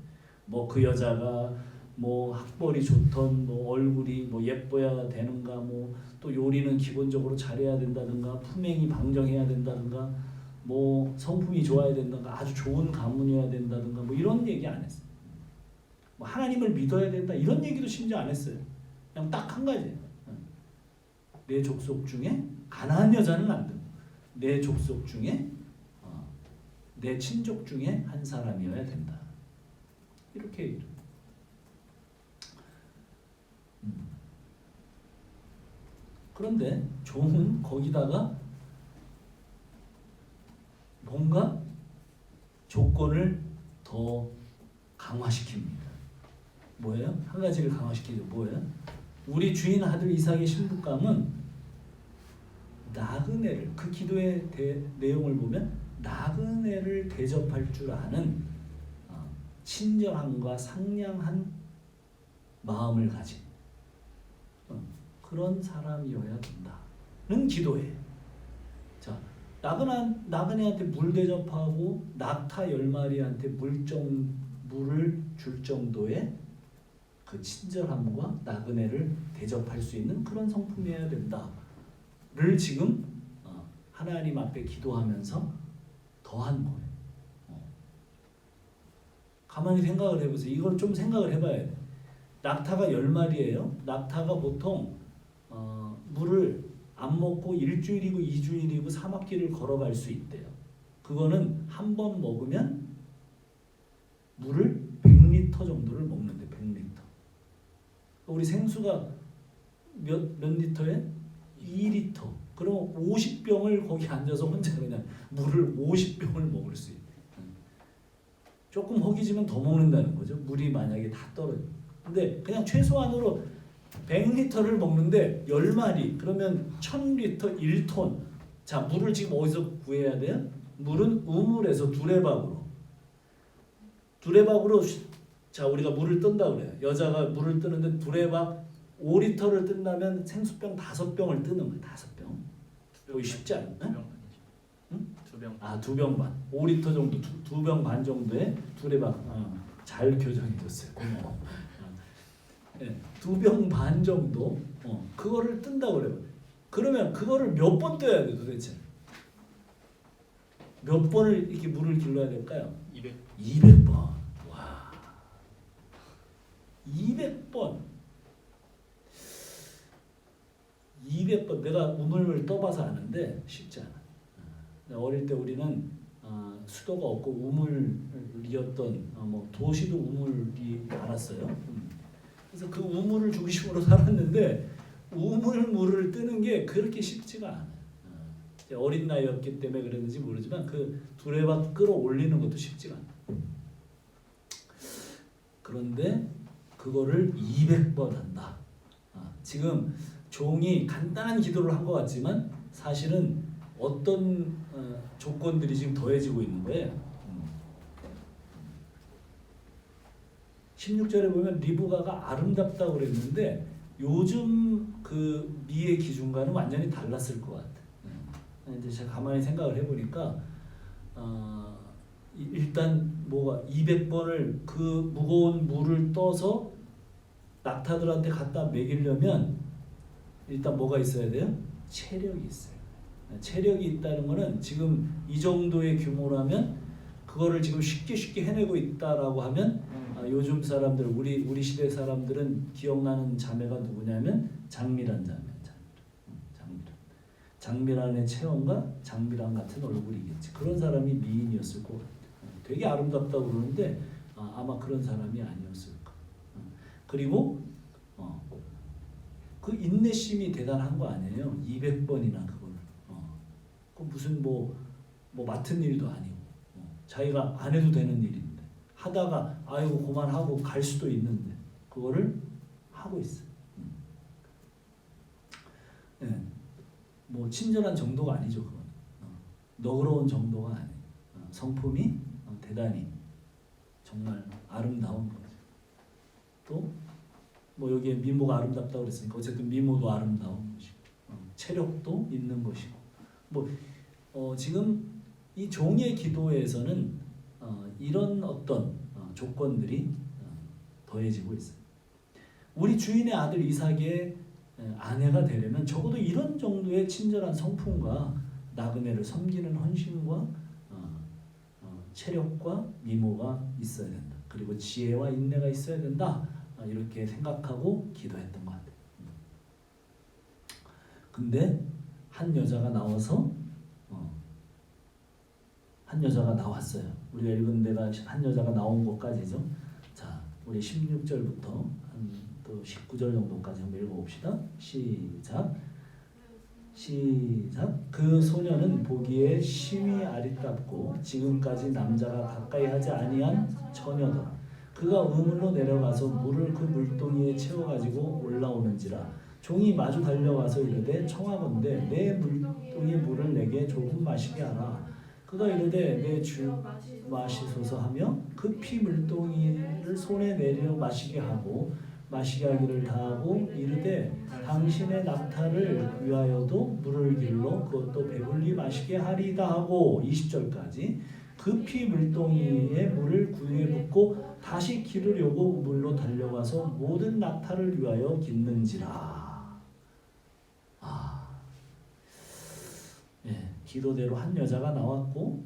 S1: 뭐 그 여자가 뭐 학벌이 좋던 뭐 얼굴이 뭐 예뻐야 되는가 뭐 또 요리는 기본적으로 잘해야 된다든가 품행이 방정해야 된다든가 뭐 성품이 좋아야 된다든가 아주 좋은 가문이어야 된다든가 뭐 이런 얘기 안 했어요. 뭐 하나님을 믿어야 된다 이런 얘기도 심지어 안 했어요. 그냥 딱 한 가지예요. 내 족속 중에 가나안 여자는 안 되고 내 족속 중에 내 친족 중에 한 사람이어야 된다. 이렇게 얘기해요. 그런데 종은 거기다가 뭔가 조건을 더 강화시킵니다. 뭐예요? 한 가지를 강화시키죠. 뭐예요? 우리 주인 아들 이삭의 신부감은 나그네를 그 기도의 내용을 보면 나그네를 대접할 줄 아는 친절함과 상냥한 마음을 가진 그런 사람이어야 된다는 기도예요. 자, 나그네한테 물 대접하고 낙타 10마리한테 물을 줄 정도의 그 친절함과 나그네를 대접할 수 있는 그런 성품이어야 된다를 지금 하나님 앞에 기도하면서 더한 거예요. 가만히 생각을 해보세요. 이걸 좀 생각을 해봐야 돼. 낙타가 10마리예요. 낙타가 보통 물을 안 먹고 일주일이고 2주일이고 3학기를 걸어갈 수 있대요. 그거는 한 번 먹으면 물을 100리터 정도를 먹는데 100리터. 우리 생수가 몇 리터에? 2리터. 그럼 50병을 거기 앉아서 혼자 그냥 물을 50병을 먹을 수 있대. 조금 허기지면 더 먹는다는 거죠. 물이 만약에 다 떨어져. 근데 그냥 최소한으로 100리터를 먹는데 10마리 그러면 1000리터 1톤. 자, 물을 지금 어디서 구해야 돼요? 물은 우물에서 두레박으로 자, 우리가 물을 뜬다 그래요. 여자가 물을 뜨는데 두레박 5리터를 뜬다면 생수병 5병을 뜨는 거예요. 5병. 여기 쉽지 않나?
S2: 2병 반이죠.
S1: 응?
S2: 2병.
S1: 아, 2병 반. 5리터 정도, 2병 반 정도의 두레박. 잘 교정해 줬어요. 고마워. 네, 2병 반 정도. 그거를 뜬다고 그래요. 그러면 그거를 몇 번 떠야 돼 도대체? 몇 번을 이렇게 물을 길러야 될까요? 200번. 와. 200번. 200번. 내가 우물을 떠봐서 아는데 쉽지 않아. 어릴 때 우리는 수도가 없고 우물이었던 뭐 도시도 우물이 많았어요. 그래서 그 우물을 중심으로 살았는데 우물 물을 뜨는 게 그렇게 쉽지가 않아요. 어린 나이였기 때문에 그랬는지 모르지만 그 두레박 끌어올리는 것도 쉽지가 않아요. 그런데 그거를 200번 한다. 지금 종이 간단한 기도를 한 것 같지만 사실은 어떤 조건들이 지금 더해지고 있는 거예요. 16절에 보면 리브가가 아름답다고 그랬는데 요즘 그 미의 기준과는 완전히 달랐을 것 같아요. 이제 제가 가만히 생각을 해보니까 일단 뭐가 200번을 그 무거운 물을 떠서 낙타들한테 갖다 먹이려면 일단 뭐가 있어야 돼요? 체력이 있어요. 체력이 있다는 거는 지금 이 정도의 규모라면 그거를 지금 쉽게 해내고 있다라고 하면 요즘 사람들 우리 시대 사람들은 기억나는 자매가 누구냐면 장미란 자매. 장미란의 체형과 장미란 같은 얼굴이겠지. 그런 사람이 미인이었을 것 같아요. 되게 아름답다고 그러는데 아마 그런 사람이 아니었을까. 그리고 그 인내심이 대단한 거 아니에요. 200번이나 그걸. 그 무슨 뭐 맡은 일도 아니고 자기가 안 해도 되는 일인데 하다가 아이고 그만하고 갈 수도 있는데 그거를 하고 있어요. 네. 뭐 친절한 정도가 아니죠. 그건 너그러운 정도가 아니에요. 성품이 대단히 정말 아름다운 거죠. 또 뭐 여기에 미모가 아름답다고 그랬으니까 어쨌든 미모도 아름다운 것이고 체력도 있는 것이고 뭐 지금 이 종의 기도에서는 이런 어떤 조건들이 더해지고 있어요. 우리 주인의 아들 이삭의 아내가 되려면 적어도 이런 정도의 친절한 성품과 나그네를 섬기는 헌신과 체력과 미모가 있어야 된다. 그리고 지혜와 인내가 있어야 된다. 이렇게 생각하고 기도했던 것 같아요. 근데 한 여자가 나왔어요. 우리가 읽은 데가 한 여자가 나온 것까지죠. 자, 우리 16절부터 또 19절 정도까지 한번 읽어봅시다. 시작. 그 소녀는 보기에 심히 아리답고 지금까지 남자가 가까이 하지 아니한 처녀더라. 그가 우물로 내려가서 물을 그 물동이에 채워가지고 올라오는지라 종이 마주 달려가서 이르되 청하건대 내 물동이 물을 내게 조금 마시게 하라. 그가 이르되 내 주 마시소서 하며 급히 물동이를 손에 내려 마시게 하고 마시게 하기를 다하고 이르되 당신의 낙타를 위하여도 물을 길러 그것도 배불리 마시게 하리다 하고 20절까지 급히 물동이에 물을 구유에 붓고 다시 기르려고 물로 달려가서 모든 낙타를 위하여 깃는지라. 기도대로 한 여자가 나왔고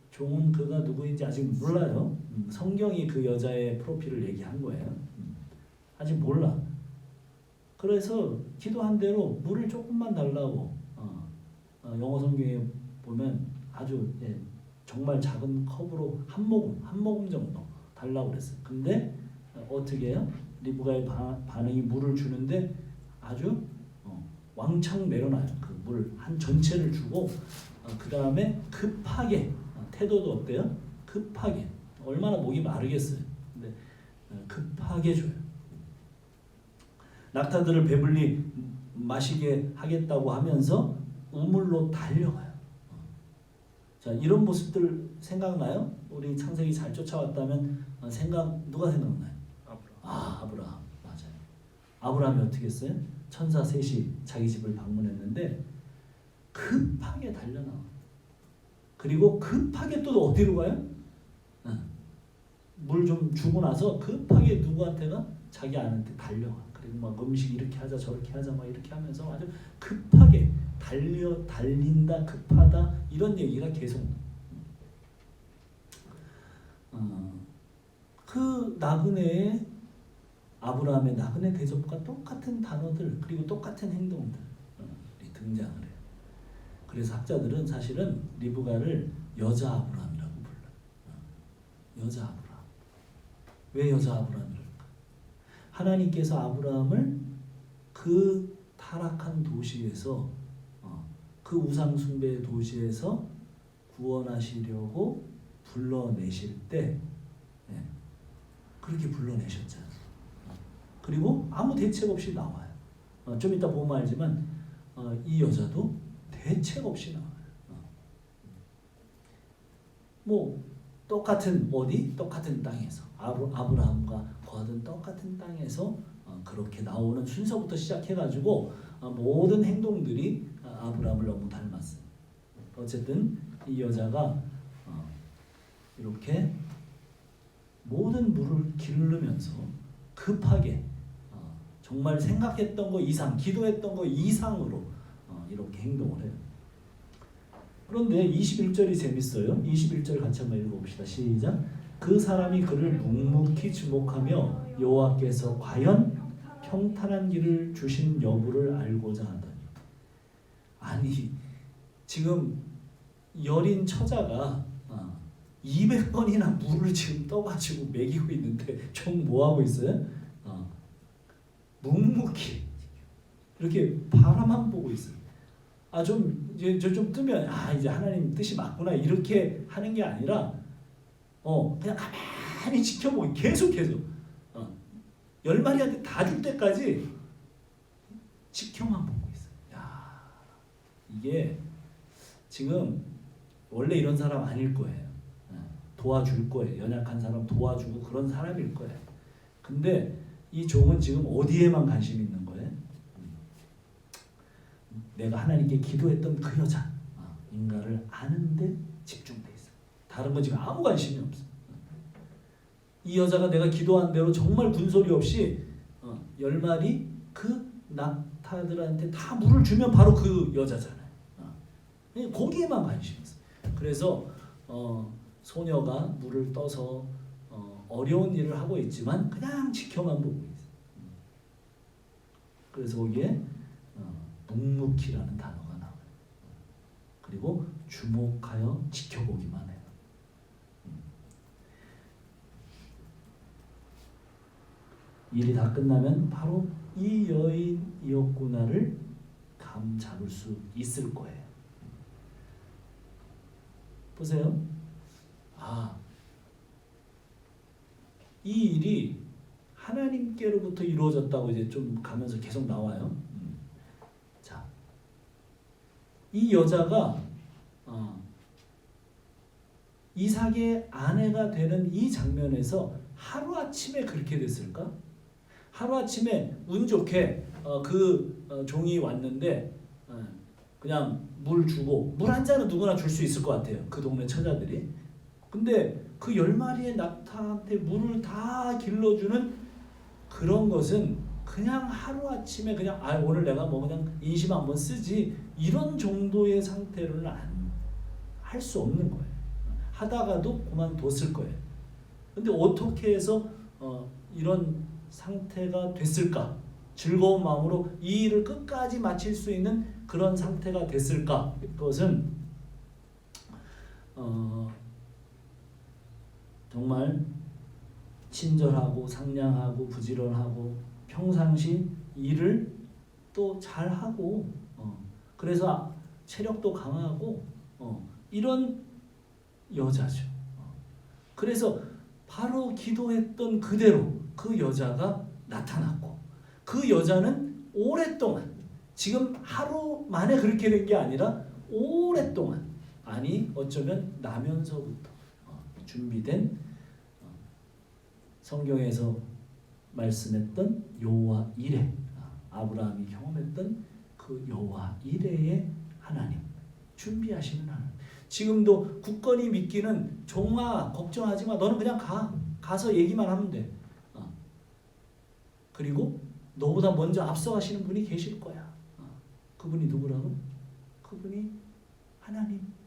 S1: 종은 그가 누구인지 아직 몰라요. 성경이 그 여자의 프로필을 얘기한 거예요. 아직 몰라. 그래서 기도한 대로 물을 조금만 달라고 영어 성경에 보면 아주 정말 작은 컵으로 한 모금 정도 달라고 그랬어요. 근데 어떻게 해요? 리브가의 반응이 물을 주는데 아주 왕창 내려놔요. 그 물 한 전체를 주고 그 다음에 급하게 태도도 어때요? 급하게 얼마나 목이 마르겠어요. 근데 급하게 줘요. 낙타들을 배불리 마시게 하겠다고 하면서 우물로 달려가요. 자, 이런 모습들 생각나요? 우리 창세기 잘 쫓아왔다면 누가 생각나요? 아브라함. 맞아요. 아브라함이 어떻게 했어요? 천사 셋이 자기 집을 방문했는데 급하게 달려나와. 그리고 급하게 또 어디로 가요? 물 좀 주고 나서 급하게 누구한테가? 자기 아내한테 달려가. 그리고 막 음식 이렇게 하자 저렇게 하자 막 이렇게 하면서 아주 급하게 달린다 급하다 이런 얘기가 계속 그 나그네의 아브라함의 나그네 대접과 똑같은 단어들 그리고 똑같은 행동들이 등장을 해요. 그래서 학자들은 사실은 리브가를 여자 아브라함이라고 불러요. 여자 아브라함. 왜 여자 아브라함이랄까? 하나님께서 아브라함을 그 타락한 도시에서 그 우상 숭배의 도시에서 구원하시려고 불러내실 때 그렇게 불러내셨잖아요. 그리고 아무 대책 없이 나와요. 좀 이따 보면 알지만 이 여자도 대책 없이 나와요. 뭐 똑같은 똑같은 땅에서 아브라함과 거하던 똑같은 땅에서 그렇게 나오는 순서부터 시작해가지고 모든 행동들이 아브라함을 너무 닮았어요. 어쨌든 이 여자가 이렇게 모든 물을 기르면서 급하게 정말 생각했던 거 이상, 기도했던 거 이상으로 이렇게 행동을 해요. 그런데 21절이 재밌어요. 21절 같이 한번 읽어봅시다. 시작. 그 사람이 그를 묵묵히 주목하며 여호와께서 과연 평탄한 길을 주신 여부를 알고자 하더니. 아니 지금 여린 처자가 200번이나 물을 지금 떠가지고 먹이고 있는데 좀 뭐하고 있어요? 묵묵히 이렇게 바라만 보고 있어요. 이제 좀 뜨면 이제 하나님 뜻이 맞구나 이렇게 하는 게 아니라 그냥 가만히 지켜보고 계속해서 10마리한테 다 줄 때까지 지켜만 보고 있어요. 야, 이게 지금 원래 이런 사람 아닐 거예요. 도와줄 거예요. 연약한 사람 도와주고 그런 사람일 거예요. 근데 이 종은 지금 어디에만 관심 있는 거예요? 내가 하나님께 기도했던 그 여자 인가를 아는데 집중돼 있어. 다른 거 지금 아무 관심이 없어. 이 여자가 내가 기도한 대로 정말 군소리 없이 10마리 그 낙타들한테 다 물을 주면 바로 그 여자잖아요. 거기에만 관심이 있어. 그래서 소녀가 물을 떠서 어려운 일을 하고 있지만 그냥 지켜만 보고 있어. 그래서 거기에 묵묵히라는 단어가 나와요. 그리고 주목하여 지켜보기만 해요. 일이 다 끝나면 바로 이 여인이었구나를 감 잡을 수 있을 거예요. 보세요. 이 일이 하나님께로부터 이루어졌다고 이제 좀 가면서 계속 나와요. 자, 이 여자가 이삭의 아내가 되는 이 장면에서 하루 아침에 그렇게 됐을까? 하루 아침에 운 좋게 종이 왔는데 그냥 물 주고 물 한 잔은 누구나 줄 수 있을 것 같아요. 그 동네 처자들이. 근데 그 10마리의 낙타한테 물을 다 길러주는 그런 것은 그냥 하루아침에 그냥 오늘 내가 뭐 그냥 인심 한번 쓰지 이런 정도의 상태로는 할 수 없는 거예요. 하다가도 그만뒀을 거예요. 근데 어떻게 해서 이런 상태가 됐을까? 즐거운 마음으로 이 일을 끝까지 마칠 수 있는 그런 상태가 됐을까? 그것은 정말 친절하고 상냥하고 부지런하고 평상시 일을 또 잘하고 그래서 체력도 강하고 이런 여자죠. 그래서 바로 기도했던 그대로 그 여자가 나타났고 그 여자는 오랫동안 지금 하루 만에 그렇게 된 게 아니라 오랫동안 아니 어쩌면 나면서부터 준비된 성경에서 말씀했던 여호와 이레 아브라함이 경험했던 그 여호와 이레의 하나님 준비하시는 하나님 지금도 굳건히 믿기는 종아 걱정하지 마 너는 그냥 가서 얘기만 하면 돼 그리고 너보다 먼저 앞서가시는 분이 계실 거야 그분이 누구라고? 그분이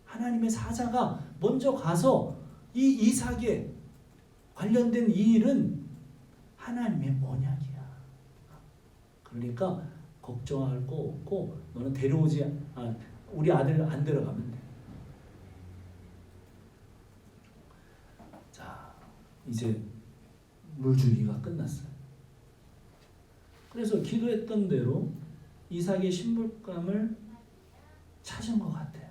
S1: 하나님의 사자가 먼저 가서 이 이삭에 관련된 이 일은 하나님의 언약이야. 그러니까 걱정할 거 없고 너는 우리 아들 안 데려가면 돼. 자, 이제 물주기가 끝났어요. 그래서 기도했던 대로 이삭의 신물감을 찾은 것 같아요.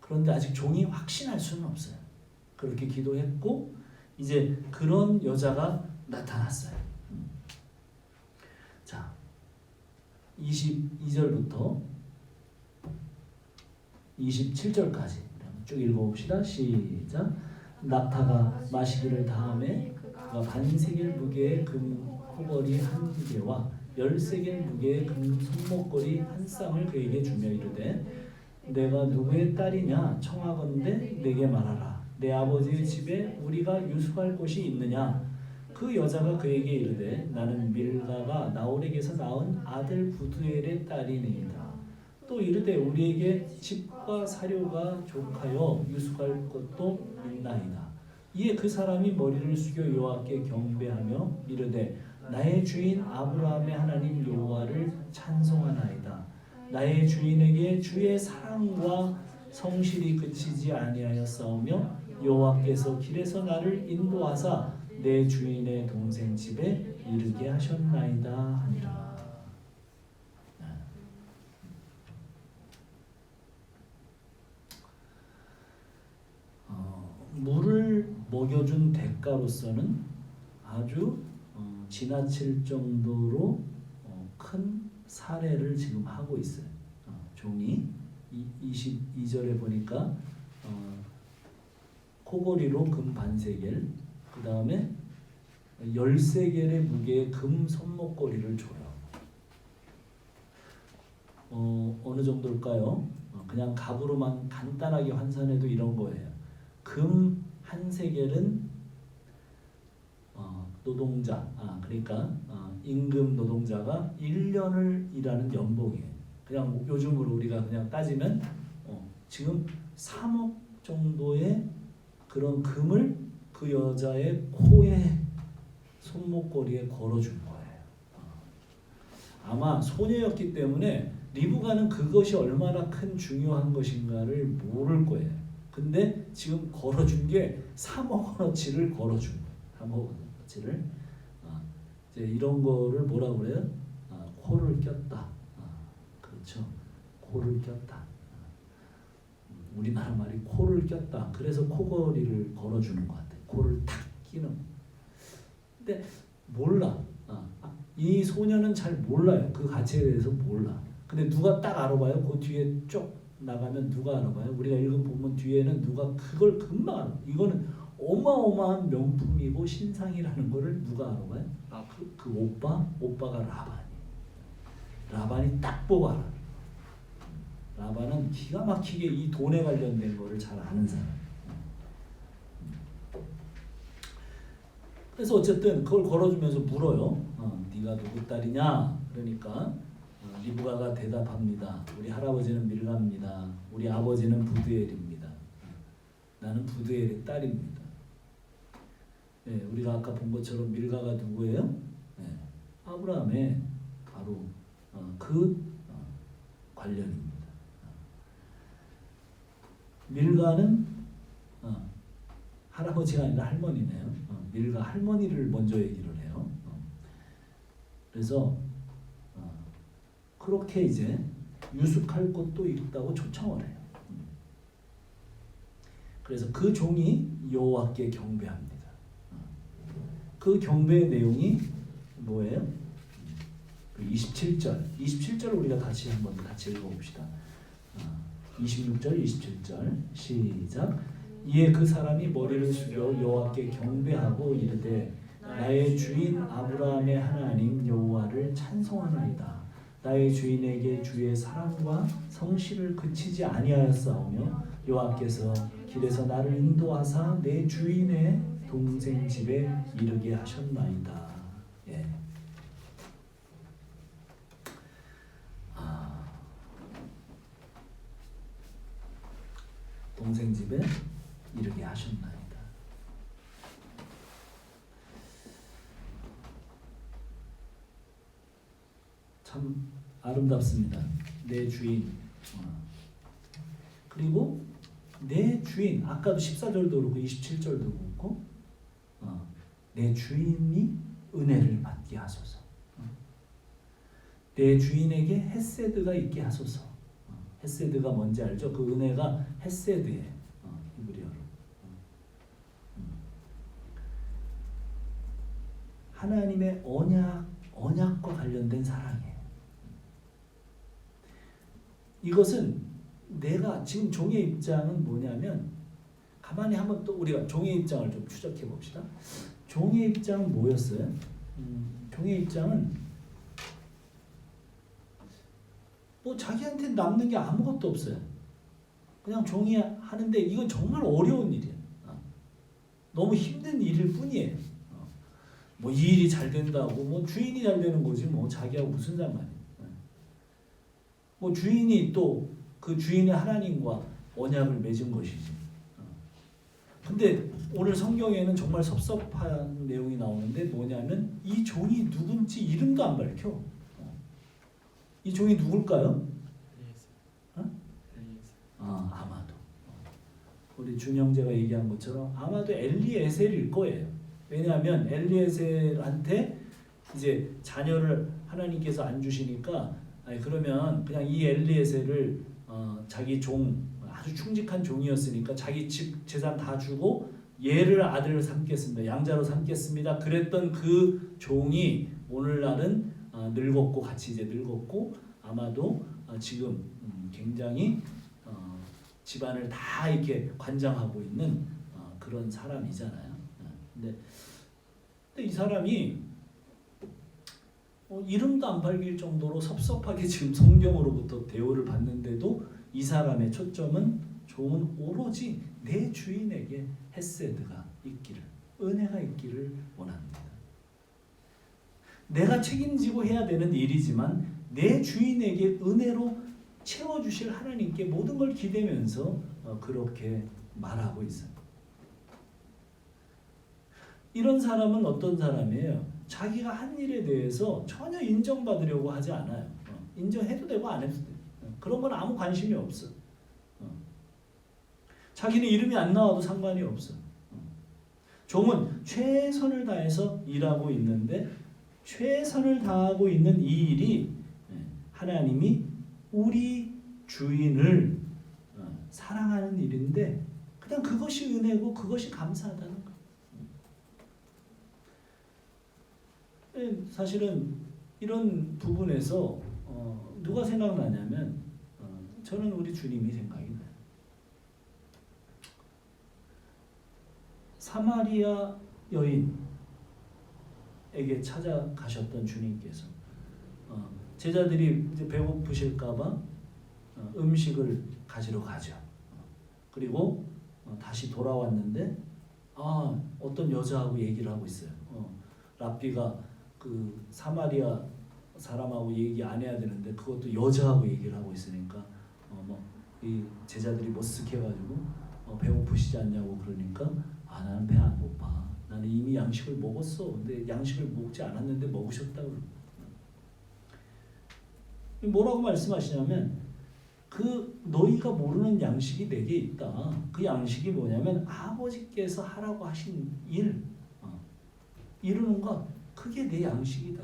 S1: 그런데 아직 종이 확신할 수는 없어요. 그렇게 기도했고 이제 그런 여자가 나타났어요. 자, 22절부터 27절까지 쭉 읽어봅시다. 시작. 낙타가 마시기를 다음에 그가 반세겔 무게의 금 코걸이 1개와 10세겔 무게의 금 손목걸이 1쌍을 그에게 주며 이르되 내가 누구의 딸이냐 청하건대 내게 말하라. 내 아버지의 집에 우리가 유숙할 곳이 있느냐. 그 여자가 그에게 이르되 나는 밀가가 나홀에게서 낳은 아들 부두엘의 딸이니이다. 또 이르되 우리에게 집과 사료가 족하여 유숙할 것도 있나이다. 이에 그 사람이 머리를 숙여 여호와께 경배하며 이르되 나의 주인 아브라함의 하나님 여호와를 찬송하나이다. 나의 주인에게 주의 사랑과 성실이 그치지 아니하였사오며 여호와께서 길에서 나를 인도하사 내 주인의 동생 집에 이르게 하셨나이다 하니라. 물을 먹여준 대가로서는 아주 지나칠 정도로 큰 사례를 지금 하고 있어요. 종이 22절에 보니까 코걸이로 금 반세겔, 그 다음에 10세겔의 무게의 금 손목걸이를 줘요. 어느 정도일까요? 그냥 값으로만 간단하게 환산해도 이런 거예요. 금 1세겔은 노동자, 그러니까 임금 노동자가 1년을 일하는 연봉이에요. 그냥 요즘으로 우리가 그냥 따지면 지금 3억 정도의 그런 금을 그 여자의 코에 손목걸이에 걸어준 거예요. 아마 소녀였기 때문에 리브가는 그것이 얼마나 큰 중요한 것인가를 모를 거예요. 근데 지금 걸어준 게 3억 원어치를 걸어준 거예요. 3억 원어치를. 이제 이런 거를 뭐라 그래요? 코를 꼈다. 그렇죠. 코를 꼈다. 우리나라 말이 코를 꼈다. 그래서 코걸이를 걸어주는 것 같아요. 코를 탁 끼는. 근데 몰라. 이 소녀는 잘 몰라요. 그 가치에 대해서 몰라. 근데 누가 딱 알아봐요? 그 뒤에 쭉 나가면 누가 알아봐요? 우리가 읽은 본문 뒤에는 누가 그걸 금방 알아. 이거는 어마어마한 명품이고 신상이라는 거를 누가 알아봐요? 그 오빠가 라반이 딱 보고 알아. 라반은 기가 막히게 이 돈에 관련된 거를 잘 아는 사람. 그래서 어쨌든 그걸 걸어주면서 물어요. 네가 누구 딸이냐? 그러니까 리브가가 대답합니다. 우리 할아버지는 밀가입니다. 우리 아버지는 부두엘입니다. 나는 부두엘의 딸입니다. 네, 우리가 아까 본 것처럼 밀가가 누구예요? 네, 아브라함의 바로 관련입니다. 밀가는 할아버지가 아니라 할머니네요. 밀가 할머니를 먼저 얘기를 해요. 그래서 그렇게 이제 유숙할 곳도 있다고 초청을 해요. 그래서 그 종이 여호와께 경배합니다. 그 경배의 내용이 뭐예요? 27절 우리가 같이 한번 같이 읽어봅시다. 26절, 27절 시작. 이에 그 사람이 머리를 숙여 여호와께 경배하고 이르되 나의 주인 아브라함의 하나님 여호와를 찬송하나이다. 나의 주인에게 주의 사랑과 성실을 그치지 아니하였사오며 여호와께서 길에서 나를 인도하사 내 주인의 동생 집에 이르게 하셨나이다. 예. 동생 집에 이르게 하셨나이다. 참 아름답습니다. 내 주인. 그리고 내 주인, 아까도 14절도 그렇고 27절도 그렇고 내 주인이 은혜를 받게 하소서. 내 주인에게 헤세드가 있게 하소서. 헤세드가 뭔지 알죠? 그 은혜가 헤세드예요. 히브리어로. 하나님의 언약과 관련된 사랑이에요. 이것은 내가 지금 종의 입장은 뭐냐면 가만히 한번 또 우리가 종의 입장을 좀 추적해 봅시다. 종의 입장은 뭐였어요? 종의 입장은 뭐 자기한테 남는 게 아무것도 없어요. 그냥 종이 하는데 이건 정말 어려운 일이에요. 너무 힘든 일일 뿐이에요. 뭐 이 일이 잘 된다고 뭐 주인이 잘 되는 거지 뭐 자기하고 무슨 상관이에요. 뭐 주인이 또 그 주인의 하나님과 언약을 맺은 것이지. 근데 오늘 성경에는 정말 섭섭한 내용이 나오는데 뭐냐면 이 종이 누군지 이름도 안 밝혀. 이 종이 누굴까요? 아마도. 우리 준영재가 얘기한 것처럼 아마도 엘리에셀일 거예요. 왜냐하면 엘리에셀한테 이제 자녀를 하나님께서 안 주시니까 그러면 그냥 이 엘리에셀을 자기 종 아주 충직한 종이었으니까 자기 집 재산 다 주고 얘를 아들을 삼겠습니다. 양자로 삼겠습니다. 그랬던 그 종이 오늘날은 늙었고 같이 이제 늙었고 아마도 지금 굉장히 집안을 다 이렇게 관장하고 있는 그런 사람이잖아요. 근데 이 사람이 이름도 안 밝힐 정도로 섭섭하게 지금 성경으로부터 대우를 받는데도 이 사람의 초점은 종은 오로지 내 주인에게 헤세드가 있기를, 은혜가 있기를 원합니다. 내가 책임지고 해야 되는 일이지만 내 주인에게 은혜로 채워주실 하나님께 모든 걸 기대면서 그렇게 말하고 있어요. 이런 사람은 어떤 사람이에요? 자기가 한 일에 대해서 전혀 인정받으려고 하지 않아요. 인정해도 되고 안 해도 돼요. 그런 건 아무 관심이 없어. 자기는 이름이 안 나와도 상관이 없어. 종은 최선을 다해서 일하고 있는데 최선을 다하고 있는 이 일이 하나님이 우리 주인을 사랑하는 일인데 그냥 그것이 은혜고 그것이 감사하다는 거예요. 사실은 이런 부분에서 누가 생각나냐면 저는 우리 주님이 생각이 나요. 사마리아 여인에게 찾아가셨던 주님께서 제자들이 이제 배고프실까봐 음식을 가지러 가죠. 그리고 다시 돌아왔는데 어떤 여자하고 얘기를 하고 있어요. 랍비가 그 사마리아 사람하고 얘기 안 해야 되는데 그것도 여자하고 얘기를 하고 있으니까 이 제자들이 머쓱해가지고 배고프시지 않냐고 그러니까 나는 배 안 고파. 난 나는 이미 양식을 먹었어. 근데 양식을 먹지 않았는데 먹으셨다고. 뭐라고 말씀하시냐면 그 너희가 모르는 양식이 내게 있다. 그 양식이 뭐냐면 아버지께서 하라고 하신 일, 이루는 것, 그게 내 양식이다.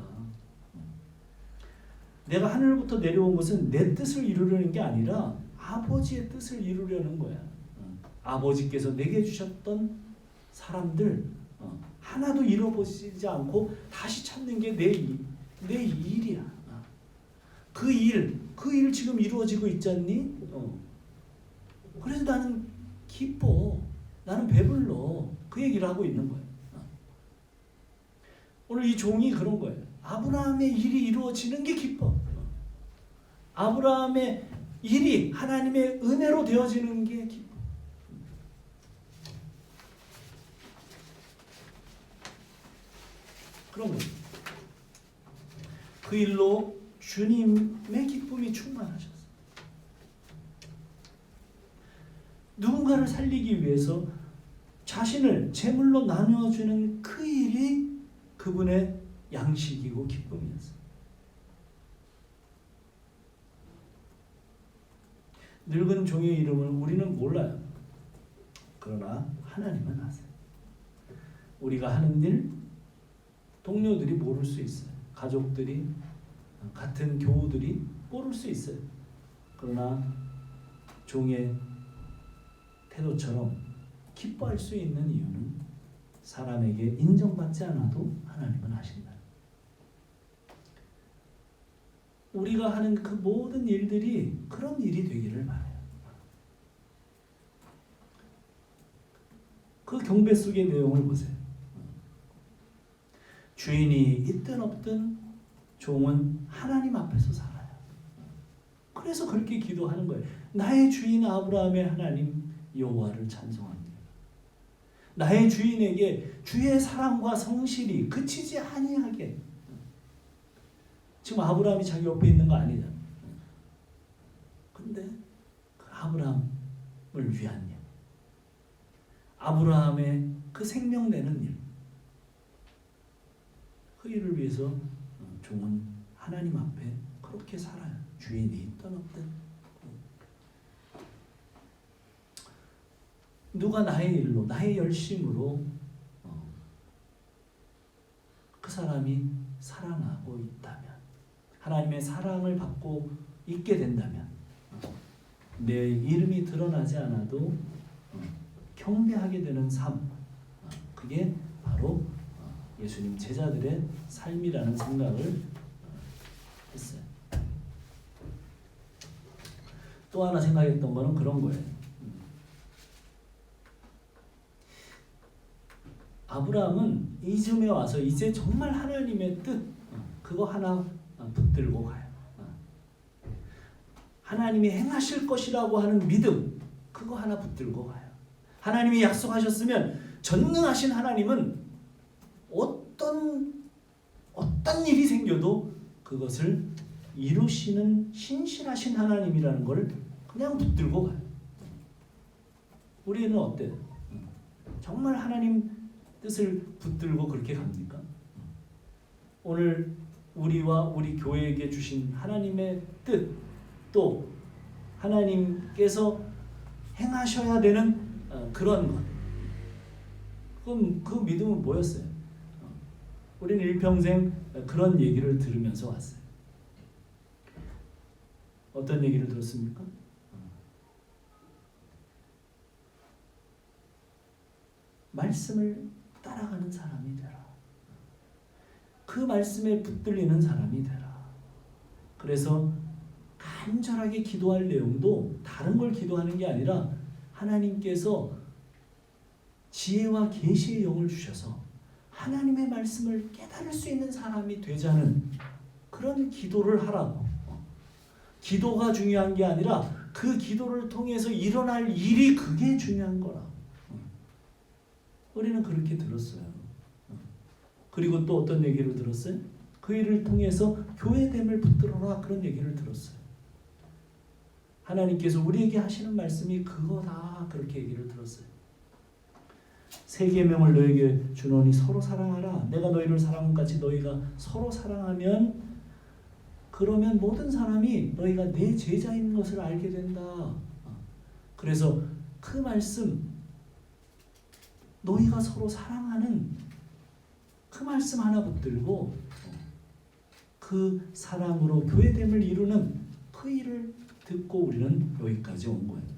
S1: 내가 하늘부터 내려온 것은 내 뜻을 이루려는 게 아니라 아버지의 뜻을 이루려는 거야. 아버지께서 내게 주셨던 사람들 하나도 잃어버리지 않고 다시 찾는 게 내 일이야. 그 일 지금 이루어지고 있지 않니? 그래서 나는 기뻐. 나는 배불러. 그 얘기를 하고 있는 거예요. 오늘 이 종이 그런 거예요. 아브라함의 일이 이루어지는 게 기뻐. 아브라함의 일이 하나님의 은혜로 되어지는 게 기뻐. 그런 거예요. 그 일로 주님의 기쁨이 충만하셨어요. 누군가를 살리기 위해서 자신을 제물로 나누어주는 그 일이 그분의 양식이고 기쁨이었어요. 늙은 종의 이름을 우리는 몰라요. 그러나 하나님은 아세요. 우리가 하는 일 동료들이 모를 수 있어요. 가족들이, 같은 교우들이 모를 수 있어요. 그러나 종의 태도처럼 기뻐할 수 있는 이유는 사람에게 인정받지 않아도 하나님은 아신다. 우리가 하는 그 모든 일들이 그런 일이 되기를 바라요. 그 경배 속의 내용을 보세요. 주인이 있든 없든 종은 하나님 앞에서 살아요. 그래서 그렇게 기도하는 거예요. 나의 주인 아브라함의 하나님 여호와를 찬송합니다. 나의 주인에게 주의 사랑과 성실이 그치지 아니하게. 지금 아브라함이 자기 옆에 있는 거 아니잖아. 근데 그 아브라함을 위한 일, 아브라함의 그 생명 내는 일, 그 일을 위해서 종은 하나님 앞에 그렇게 살아요. 주인이 있든 없든. 누가 나의 일로, 나의 열심으로 그 사람이 사랑하고 있다면, 하나님의 사랑을 받고 있게 된다면, 내 이름이 드러나지 않아도 경배하게 되는 삶, 그게 바로 예수님 제자들의 삶이라는 생각을 했어요. 또 하나 생각했던 거는 그런 거예요. 아브라함은 이쯤에 와서 이제 정말 하나님의 뜻, 그거 하나 붙들고 가요. 하나님이 행하실 것이라고 하는 믿음, 그거 하나 붙들고 가요. 하나님이 약속하셨으면 전능하신 하나님은 어떤 일이 생겨도 그것을 이루시는 신실하신 하나님이라는 걸 그냥 붙들고 가요. 우리는 어때요? 정말 하나님 뜻을 붙들고 그렇게 갑니까? 오늘 우리와 우리 교회에게 주신 하나님의 뜻, 또 하나님께서 행하셔야 되는 그런 것, 그럼 그 믿음은 뭐였어요? 우리는 일평생 그런 얘기를 들으면서 왔어요. 어떤 얘기를 들었습니까? 말씀을 따라가는 사람이 되라. 그 말씀에 붙들리는 사람이 되라. 그래서 간절하게 기도할 내용도 다른 걸 기도하는 게 아니라 하나님께서 지혜와 계시의 영을 주셔서 하나님의 말씀을 깨달을 수 있는 사람이 되자는 그런 기도를 하라고. 기도가 중요한 게 아니라 그 기도를 통해서 일어날 일이 그게 중요한 거라고. 우리는 그렇게 들었어요. 그리고 또 어떤 얘기를 들었어요? 그 일을 통해서 교회됨을 붙들어라, 그런 얘기를 들었어요. 하나님께서 우리에게 하시는 말씀이 그거다, 그렇게 얘기를 들었어요. 새 계명을 너에게 주노니 서로 사랑하라. 내가 너희를 사랑한 같이 너희가 서로 사랑하면 그러면 모든 사람이 너희가 내 제자인 것을 알게 된다. 그래서 그 말씀 너희가 서로 사랑하는 그 말씀 하나 붙들고 그 사랑으로 교회됨을 이루는 그 일을 듣고 우리는 여기까지 온 거예요.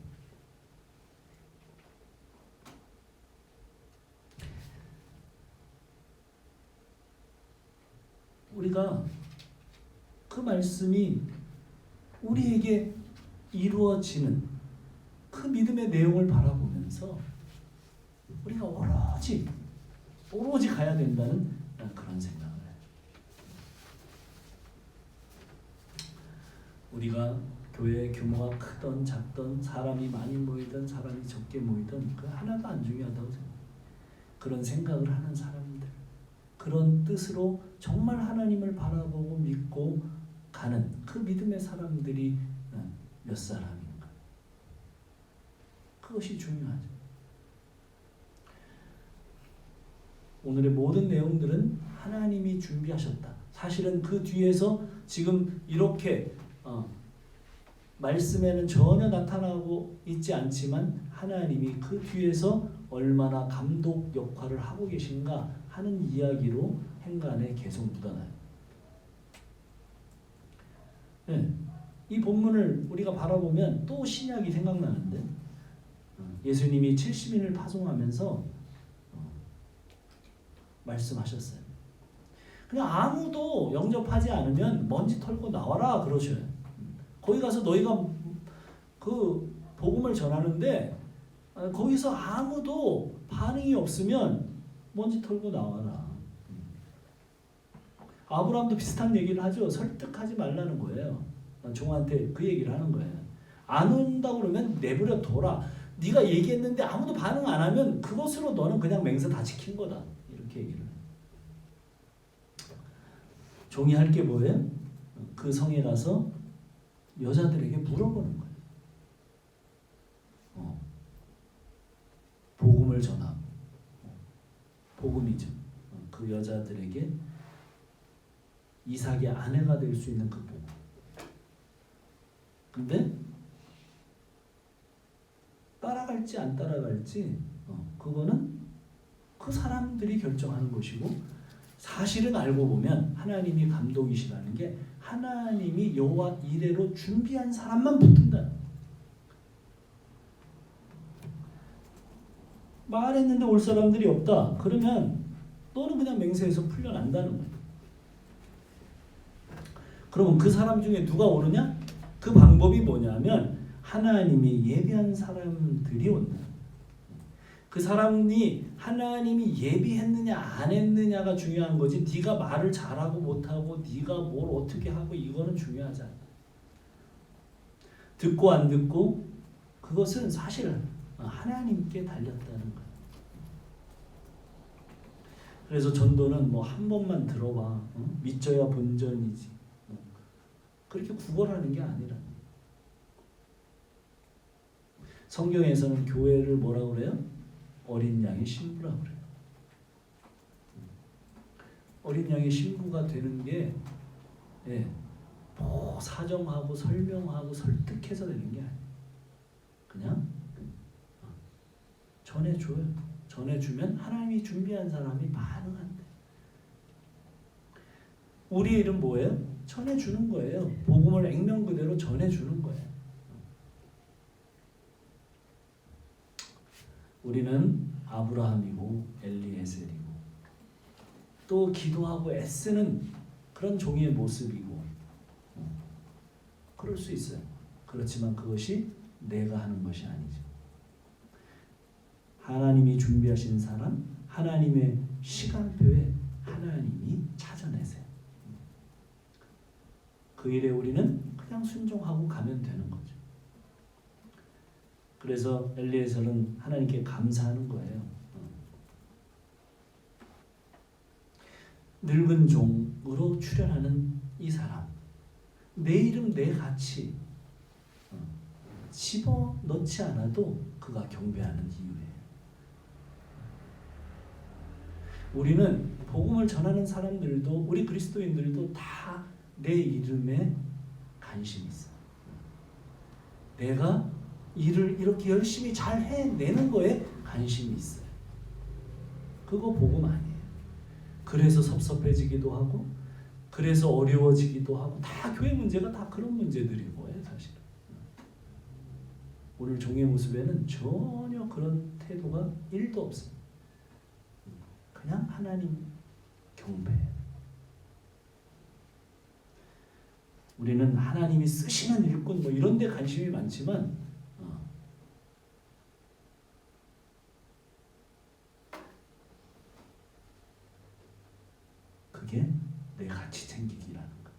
S1: 우리가 그 말씀이 우리에게 이루어지는 그 믿음의 내용을 바라보면서 우리가 오로지 가야 된다는 그런 생각을 해요. 우리가 교회 규모가 크던 작던 사람이 많이 모이든 사람이 적게 모이든 그 하나도 안 중요하다고 생각해요. 그런 생각을 하는 사람들, 그런 뜻으로 정말 하나님을 바라보고 믿고 가는 그 믿음의 사람들이 몇 사람인가. 그것이 중요하죠. 오늘의 모든 내용들은 하나님이 준비하셨다. 사실은 그 뒤에서 지금 이렇게 말씀에는 전혀 나타나고 있지 않지만 하나님이 그 뒤에서 얼마나 감독 역할을 하고 계신가 하는 이야기로 행간에 계속 묻어나요. 네. 이 본문을 우리가 바라보면 또 신약이 생각나는데 예수님이 70인을 파송하면서 말씀하셨어요. 그냥 아무도 영접하지 않으면 먼지 털고 나와라 그러셔요. 거기 가서 너희가 그 복음을 전하는데 거기서 아무도 반응이 없으면 먼지 털고 나와라. 아브라함도 비슷한 얘기를 하죠. 설득하지 말라는 거예요. 종한테 그 얘기를 하는 거예요. 안 온다고 그러면 내버려 둬라. 네가 얘기했는데 아무도 반응 안 하면 그것으로 너는 그냥 맹세 다 지킨 거다. 이렇게 얘기를 해요. 종이 할 게 뭐예요? 그 성에 가서 여자들에게 물어보는 거예요. 복음을 전하고 복음이죠. 그 여자들에게 이삭의 아내가 될 수 있는 그 복음. 근데 따라갈지 안 따라갈지 그거는 그 사람들이 결정하는 것이고 사실은 알고 보면 하나님이 감독이시라는 게 하나님이 여호와 이레로 준비한 사람만 붙는다. 말했는데 올 사람들이 없다. 그러면 너는 그냥 맹세해서 풀려난다는 거예요. 그러면 그 사람 중에 누가 오느냐? 그 방법이 뭐냐면 하나님이 예비한 사람들이 온다. 그 사람이 하나님이 예비했느냐 안 했느냐가 중요한 거지 네가 말을 잘하고 못하고 네가 뭘 어떻게 하고 이거는 중요하지 않아. 듣고 안 듣고 그것은 사실 하나님께 달렸다는 거예요. 그래서 전도는 뭐 한 번만 들어봐. 믿져야 본전이지. 그렇게 구걸하는 게 아니라 성경에서는 교회를 뭐라고 그래요? 어린 양의 신부라고 그래요. 어린 양의 신부가 되는 게 뭐 사정하고 설명하고 설득해서 되는 게 아니에요. 그냥 전해줘요. 전해주면 하나님이 준비한 사람이 반응한대. 우리의 일은 뭐예요? 전해주는 거예요. 복음을 액면 그대로 전해주는 거예요. 우리는 아브라함이고 엘리에셀이고 또 기도하고 애쓰는 그런 종의 모습이고 그럴 수 있어요. 그렇지만 그것이 내가 하는 것이 아니죠. 하나님이 준비하신 사람, 하나님의 시간표에 하나님이 찾아내세요. 그 일에 우리는 그냥 순종하고 가면 되는 거죠. 그래서 엘리에셀은 하나님께 감사하는 거예요. 늙은 종으로 출연하는 이 사람, 내 이름 내 가치 집어넣지 않아도 그가 경배하는 이유예요. 우리는 복음을 전하는 사람들도 우리 그리스도인들도 다 내 이름에 관심이 있어. 내가 일을 이렇게 열심히 잘 해내는 거에 관심이 있어요. 그거 복음 아니에요. 그래서 섭섭해지기도 하고 그래서 어려워지기도 하고 다 교회 문제가 다 그런 문제들인 거예요, 사실은. 오늘 종의 모습에는 전혀 그런 태도가 1도 없어요. 그냥 하나님 경배해요. 우리는 하나님이 쓰시는 일꾼 뭐 이런 데 관심이 많지만 그게 내 가치 챙기기라는 거.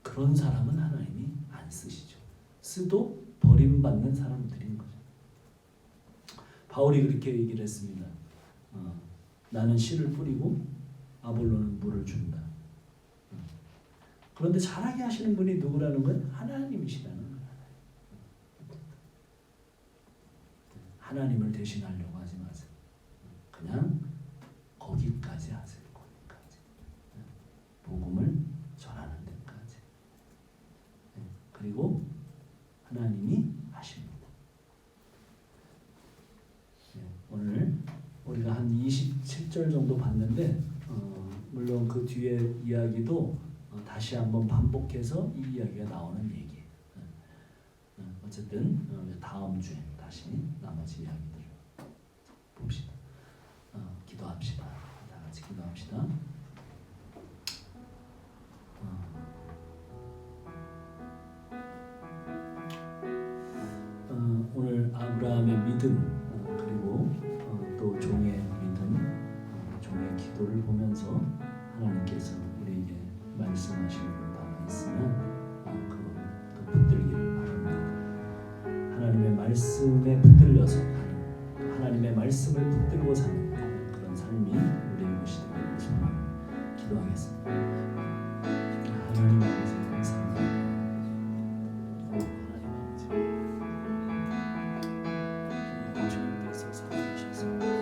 S1: 그런 사람은 하나님이 안 쓰시죠. 쓰도 버림받는 사람들인 거죠. 바울이 그렇게 얘기를 했습니다. 나는 씨를 뿌리고 아볼로는 물을 준다. 그런데 잘하게 하시는 분이 누구라는 건 하나님이시라는 거예요. 하나님을 대신하려고 하지 마세요. 그냥 거기까지 하세요. 거기까지. 복음을 전하는 데까지. 그리고 하나님이 하십니다. 오늘 우리가 한 27절 정도 봤는데 물론 그 뒤에 이야기도 다시 한번 반복해서 이 이야기가 나오는 얘기예요. 어쨌든 다음 주에 다시 나머지 이야기들을 봅시다. 기도합시다. 다 같이 기도합시다. 오늘 아브라함의 믿음 그리고 또 종의 믿음, 종의 기도를 보면서 하나님께서 우리에게 말씀하시는 바가 있으면 그거 또 붙들기를 바랍니다. 하나님의 말씀에 붙들려서 하나님의 말씀을 붙들고 사는 그런 삶이 우리의 것이 되기를 소망합니다. 기도하겠습니다. 하나님 아버지 감사합니다. 하나님 아버지 주님께서 살아계셔서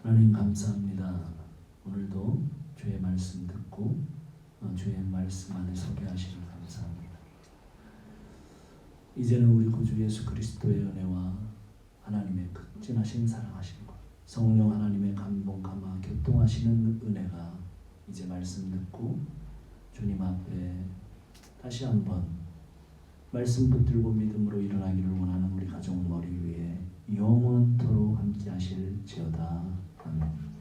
S1: 하나님 감사합니다. 오늘도 주의 말씀 듣고 주의 말씀 안에 서게 하시니 감사합니다. 이제는 우리 구주 예수 그리스도의 은혜와 하나님의 극진하신 사랑하심과 성령 하나님의 감동 감화 교통하시는 은혜가 이제 말씀 듣고 주님 앞에 다시 한번 말씀 붙들고 믿음으로 일어나기를 원하는 우리 가족 머리 위에 영원토록 함께 하실지어다. 아멘.